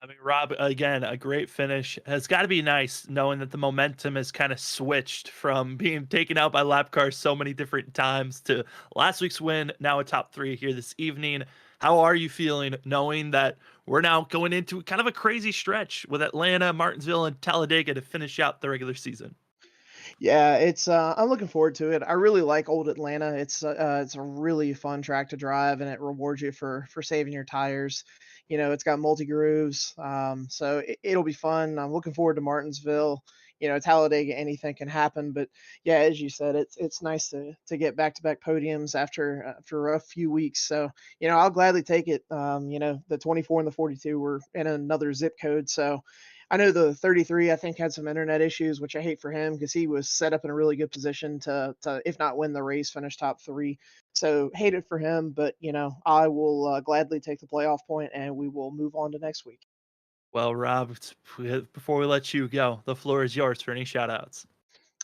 I mean, Rob, again, a great finish. Has got to be nice knowing that the momentum has kind of switched from being taken out by lap cars so many different times to last week's win, now a top 3 here this evening. How are you feeling knowing that we're now going into kind of a crazy stretch with Atlanta, Martinsville, and Talladega to finish out the regular season? Yeah, it's I'm looking forward to it. I really like Old Atlanta. It's a really fun track to drive, and it rewards you for saving your tires. You know, it's got multi grooves, so it'll be fun. I'm looking forward to Martinsville. You know, Talladega, anything can happen, but yeah, as you said, it's nice to get back to back podiums after a few weeks. So you know, I'll gladly take it. You know, the 24 and the 42 were in another zip code, so I know the 33, I think, had some internet issues, which I hate for him because he was set up in a really good position to if not win the race, finish top 3. So hate it for him, but you know, I will gladly take the playoff point, and we will move on to next week. Well, Rob, before we let you go, the floor is yours for any shout outs.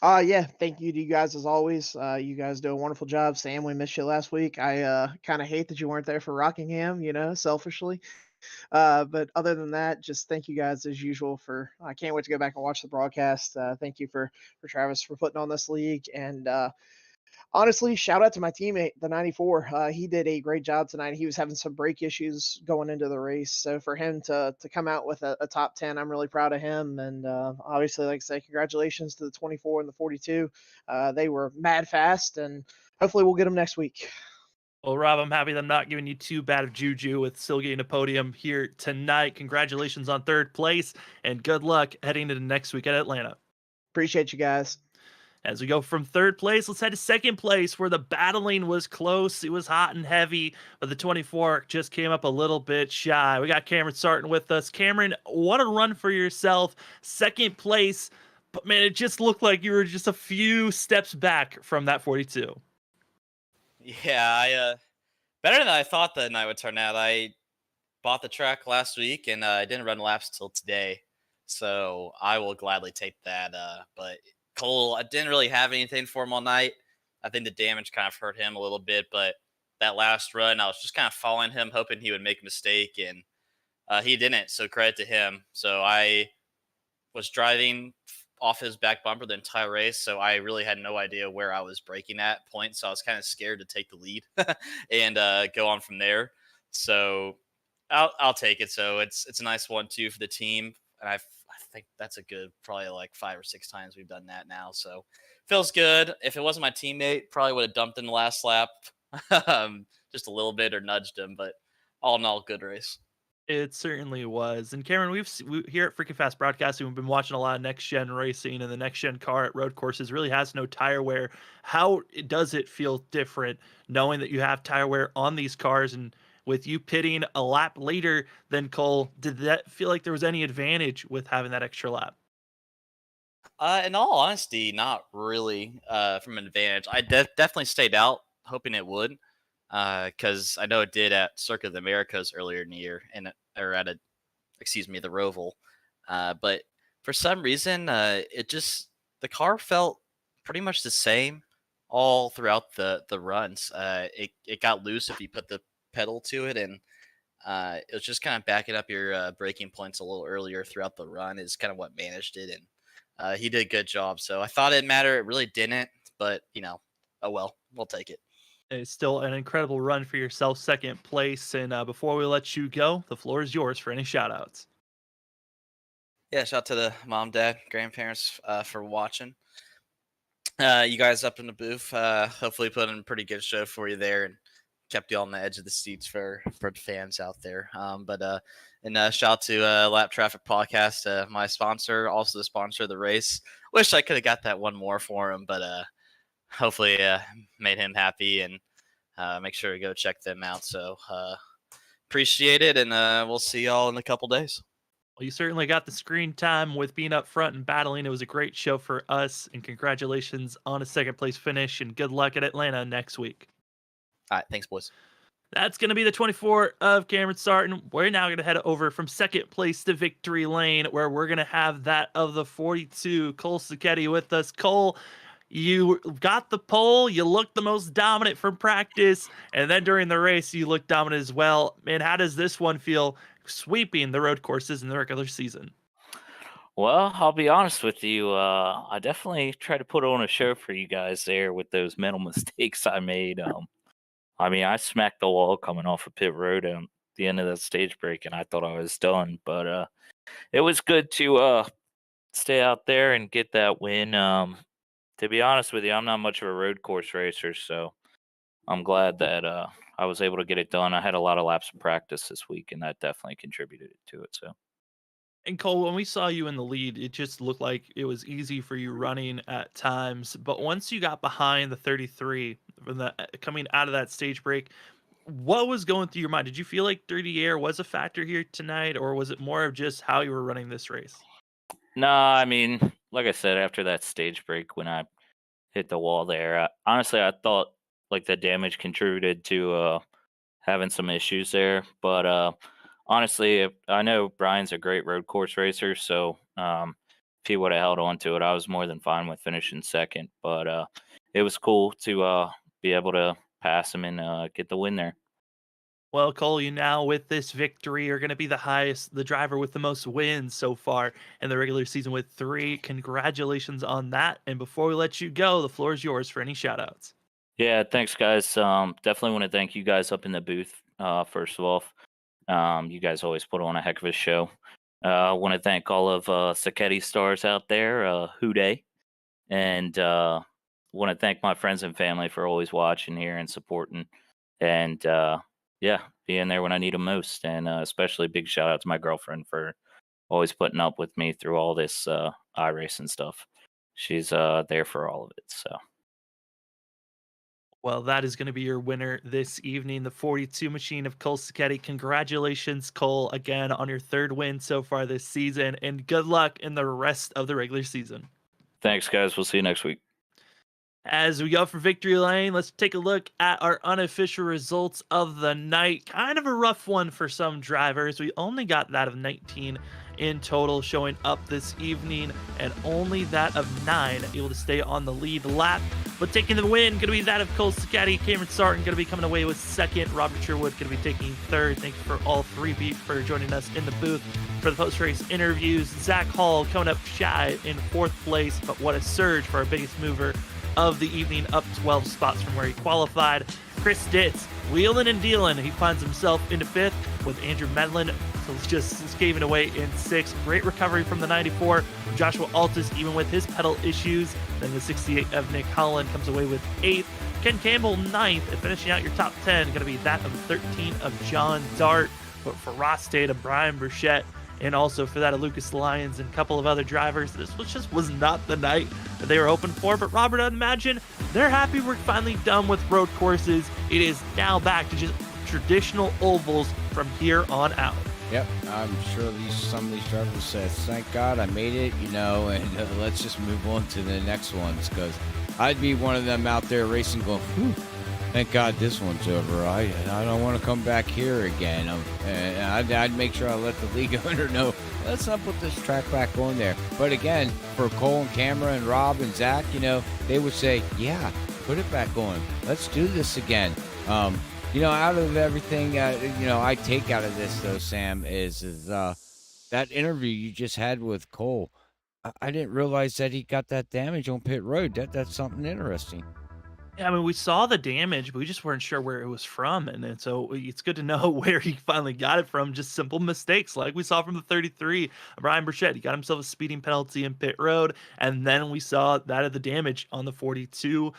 Yeah, thank you to you guys as always. You guys do a wonderful job. Sam, we missed you last week. I kind of hate that you weren't there for Rockingham, you know, selfishly. But other than that, just thank you guys as usual I can't wait to go back and watch the broadcast. Thank you for Travis for putting on this league. And honestly, shout out to my teammate, the 94. He did a great job tonight. He was having some brake issues going into the race. So for him to come out with a top 10, I'm really proud of him. And obviously, like I say, congratulations to the 24 and the 42. They were mad fast, and hopefully we'll get them next week. Well, Rob, I'm happy that I'm not giving you too bad of juju with still getting a podium here tonight. Congratulations on third place, and good luck heading into next week at Atlanta. Appreciate you guys. As we go from third place, let's head to second place, where the battling was close. It was hot and heavy, but the 24 just came up a little bit shy. We got Cameron starting with us. Cameron, what a run for yourself. Second place, but man, it just looked like you were just a few steps back from that 42. Yeah, better than I thought the night would turn out. I bought the track last week, and I didn't run laps till today, so I will gladly take that. But Cole, I didn't really have anything for him all night. I think the damage kind of hurt him a little bit, but that last run, I was just kind of following him, hoping he would make a mistake, and he didn't, so credit to him. So I was driving off his back bumper the entire race, so I really had no idea where I was braking at points, so I was kind of scared to take the lead and go on from there. So I'll take it. So it's a nice 1-2 for the team, and I think that's a good probably like 5 or 6 times we've done that now, so feels good. If it wasn't my teammate, probably would have dumped in the last lap just a little bit or nudged him, but all in all, good race. It certainly was. And Cameron, we here at Freaking Fast Broadcasting, we've been watching a lot of next gen racing, and the next gen car at road courses really has no tire wear. How does it feel different knowing that you have tire wear on these cars, and with you pitting a lap later than Cole, did that feel like there was any advantage with having that extra lap? In all honesty, not really from an advantage. I definitely stayed out, hoping it would, because I know it did at Circuit of the Americas earlier in the year, the Roval. But for some reason, the car felt pretty much the same all throughout the runs. It got loose if you put the pedal to it, and it was just kind of backing up your braking points a little earlier throughout the run is kind of what managed it, and he did a good job. So I thought it'd matter. It really didn't, but oh well, we'll take it. It's still an incredible run for yourself, second place. And before we let you go, the floor is yours for any shout outs. Yeah, shout out to the mom, dad, grandparents for watching. You guys up in the booth, hopefully put in a pretty good show for you there. And kept you on the edge of the seats for the fans out there. And shout out to Lap Traffic Podcast, my sponsor, also the sponsor of the race. Wish I could have got that one more for him, but hopefully made him happy, and make sure to go check them out. So appreciate it, and we'll see y'all in a couple days. Well, you certainly got the screen time with being up front and battling. It was a great show for us, and congratulations on a second place finish, and good luck at Atlanta next week. All right, thanks, boys. That's going to be the 24 of Cameron Sarton. We're now going to head over from second place to victory lane, where we're going to have that of the 42, Cole Sacchetti, with us. Cole, you got the pole. You looked the most dominant from practice, and then during the race, you looked dominant as well. Man, how does this one feel, sweeping the road courses in the regular season? Well, I'll be honest with you. I definitely tried to put on a show for you guys there with those mental mistakes I made. I mean, I smacked the wall coming off of pit road at the end of that stage break, and I thought I was done. But it was good to stay out there and get that win. To be honest with you, I'm not much of a road course racer, so I'm glad that I was able to get it done. I had a lot of laps of practice this week, and that definitely contributed to it. So. And Cole, when we saw you in the lead, it just looked like it was easy for you running at times. But once you got behind the 33, coming out of that stage break, what was going through your mind? Did you feel like dirty air was a factor here tonight, or was it more of just how you were running this race? No, I mean, like I said, after that stage break, when I hit the wall there, honestly, I thought like the damage contributed to having some issues there. But honestly, I know Brian's a great road course racer, so if he would have held on to it, I was more than fine with finishing second. But it was cool to be able to pass him and get the win there. Well, Cole, you now with this victory are going to be the driver with the most wins so far in the regular season with 3. Congratulations on that. And before we let you go, the floor is yours for any shout outs. Yeah, thanks, guys. Definitely want to thank you guys up in the booth, first of all. You guys always put on a heck of a show. I want to thank all of Sacchetti stars out there, Houday, and want to thank my friends and family for always watching here and supporting, and being there when I need them most. And especially big shout out to my girlfriend for always putting up with me through all this iRacing stuff. She's there for all of it. So. Well, that is going to be your winner this evening, the 42 machine of Cole Sacchetti. Congratulations, Cole, again on your 3rd win so far this season, and good luck in the rest of the regular season. Thanks, guys. We'll see you next week. As we go for victory lane, let's take a look at our unofficial results of the night. Kind of a rough one for some drivers. We only got that of 19 in total showing up this evening, and only that of 9 able to stay on the lead lap. But taking the win, going to be that of Cole Sacchetti. Cameron Sarton going to be coming away with 2nd. Robert Sherwood going to be taking 3rd. Thank you for all 3 Beat for joining us in the booth for the post-race interviews. Zach Hall coming up shy in 4th place, but what a surge for our biggest mover of the evening, up 12 spots from where he qualified. Chris Ditz wheeling and dealing. He finds himself into 5th with Andrew Medlin just scaving away in 6th. Great recovery from the 94. Joshua Altus, even with his pedal issues. Then the 68 of Nick Holland comes away with 8th. Ken Campbell 9th, and finishing out your top 10 going to be that of 13 of John Dart. But for Ross Data, Brian Burchett, and also for that of Lucas Lyons and a couple of other drivers, this was not the night that they were hoping for. But Robert, I'd imagine they're happy we're finally done with road courses. It is now back to just traditional ovals from here on out. Yep, I'm sure some of these drivers said, thank God I made it, and let's just move on to the next ones, because I'd be one of them out there racing going, whew, thank God this one's over. I don't want to come back here again. And I'd make sure I let the league owner know, let's not put this track back on there. But again, for Cole and Cameron and Rob and Zach, they would say, yeah, put it back on. Let's do this again. Out of everything, I take out of this, though, Sam, is that interview you just had with Cole. I didn't realize that he got that damage on pit road. That's something interesting. Yeah, I mean, we saw the damage, but we just weren't sure where it was from. And so it's good to know where he finally got it from. Just simple mistakes like we saw from the 33, Brian Burchett. He got himself a speeding penalty in pit road. And then we saw that of the damage on the 42.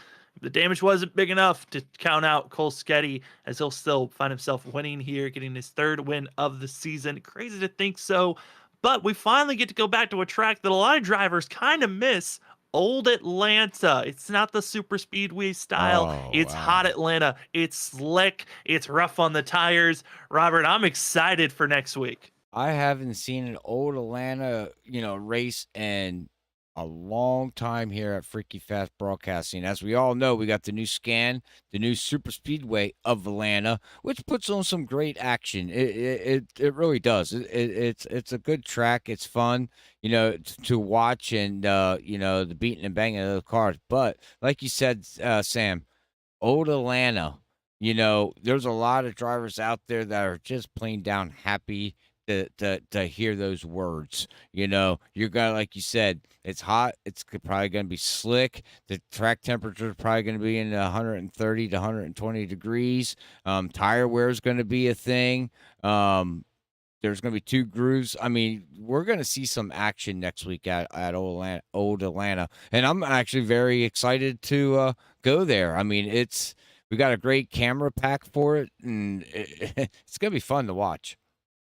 The damage wasn't big enough to count out Cole Sketty, as he'll still find himself winning here, getting his 3rd win of the season. Crazy to think so, but we finally get to go back to a track that a lot of drivers kind of miss. Old Atlanta. It's not the super speedway style. It's hot Atlanta. It's slick. It's rough on the tires. Robert, I'm excited for next week. I haven't seen an old Atlanta, race in a long time here at Freaky Fast Broadcasting. As we all know, we got the new scan, the new super speedway of Atlanta, which puts on some great action. It really does. It's a good track. It's fun, to watch, and the beating and banging of the cars. But like you said, Sam, old Atlanta, there's a lot of drivers out there that are just plain down happy to hear those words. You're gonna, like you said, it's hot. It's probably gonna be slick. The track temperature is probably gonna be in the 130 to 120 degrees. Tire wear is gonna be a thing. There's gonna be 2 grooves. I mean, we're gonna see some action next week at old Atlanta, and I'm actually very excited to go there. I mean, we got a great camera pack for it, and it's gonna be fun to watch.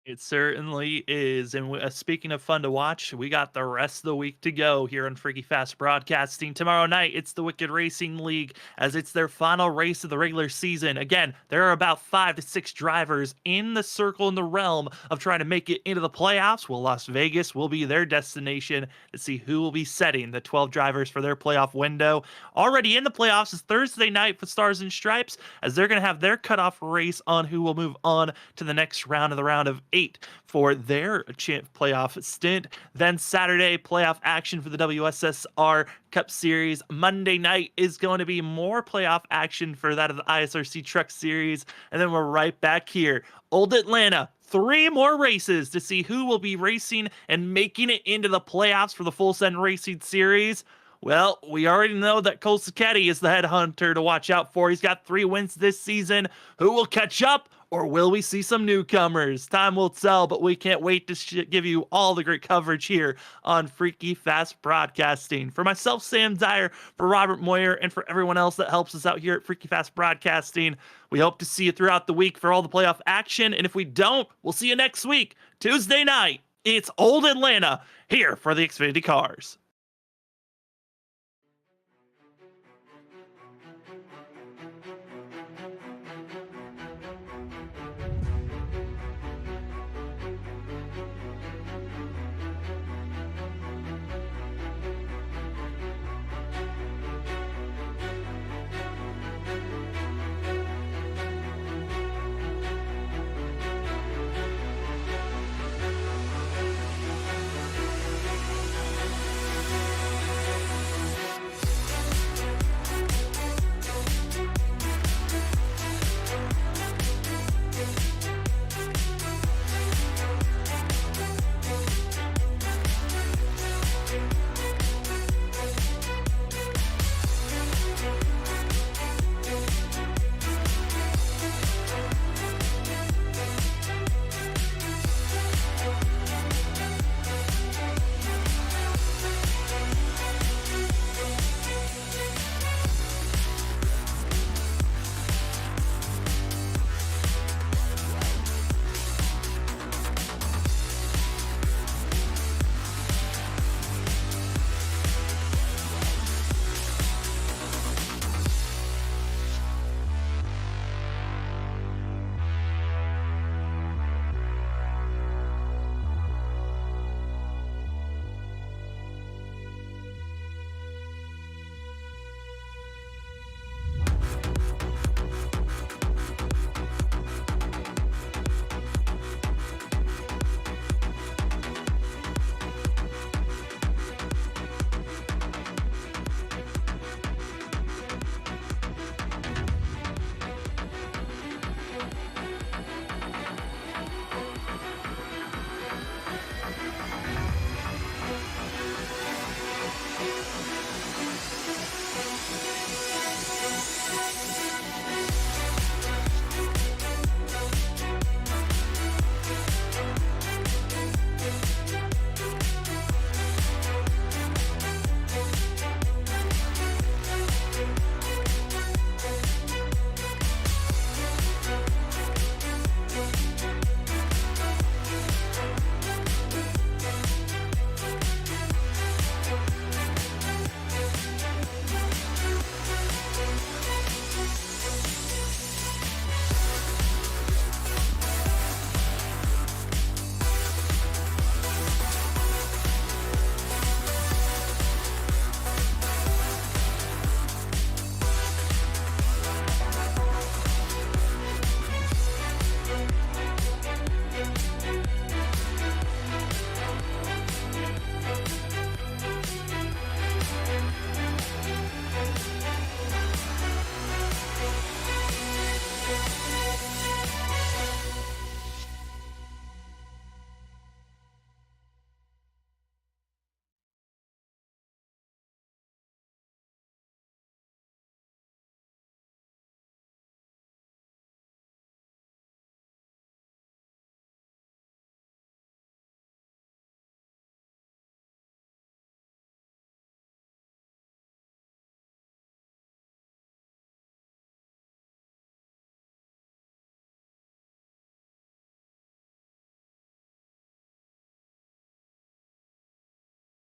It certainly is. And speaking of fun to watch, we got the rest of the week to go here on Freaky Fast Broadcasting. Tomorrow night, it's the Wicked Racing League, as it's their final race of the regular season. Again, there are about 5 to 6 drivers in the circle, in the realm of trying to make it into the playoffs. Well, Las Vegas will be their destination to see who will be setting the 12 drivers for their playoff window. Already in the playoffs is Thursday night for Stars and Stripes, as they're going to have their cutoff race on who will move on to the next round of the round of 8 for their playoff stint. Then Saturday, playoff action for the WSSR Cup Series. Monday night is going to be more playoff action for that of the ISRC Truck Series. And then we're right back here. Old Atlanta, 3 more races to see who will be racing and making it into the playoffs for the Full Send Racing Series. Well, we already know that Cole Sacchetti is the headhunter to watch out for. He's got 3 wins this season. Who will catch up, or will we see some newcomers? Time will tell, but we can't wait to give you all the great coverage here on Freaky Fast Broadcasting. For myself, Sam Dyer, for Robert Moyer, and for everyone else that helps us out here at Freaky Fast Broadcasting, we hope to see you throughout the week for all the playoff action. And if we don't, we'll see you next week, Tuesday night. It's Old Atlanta here for the Xfinity Cars.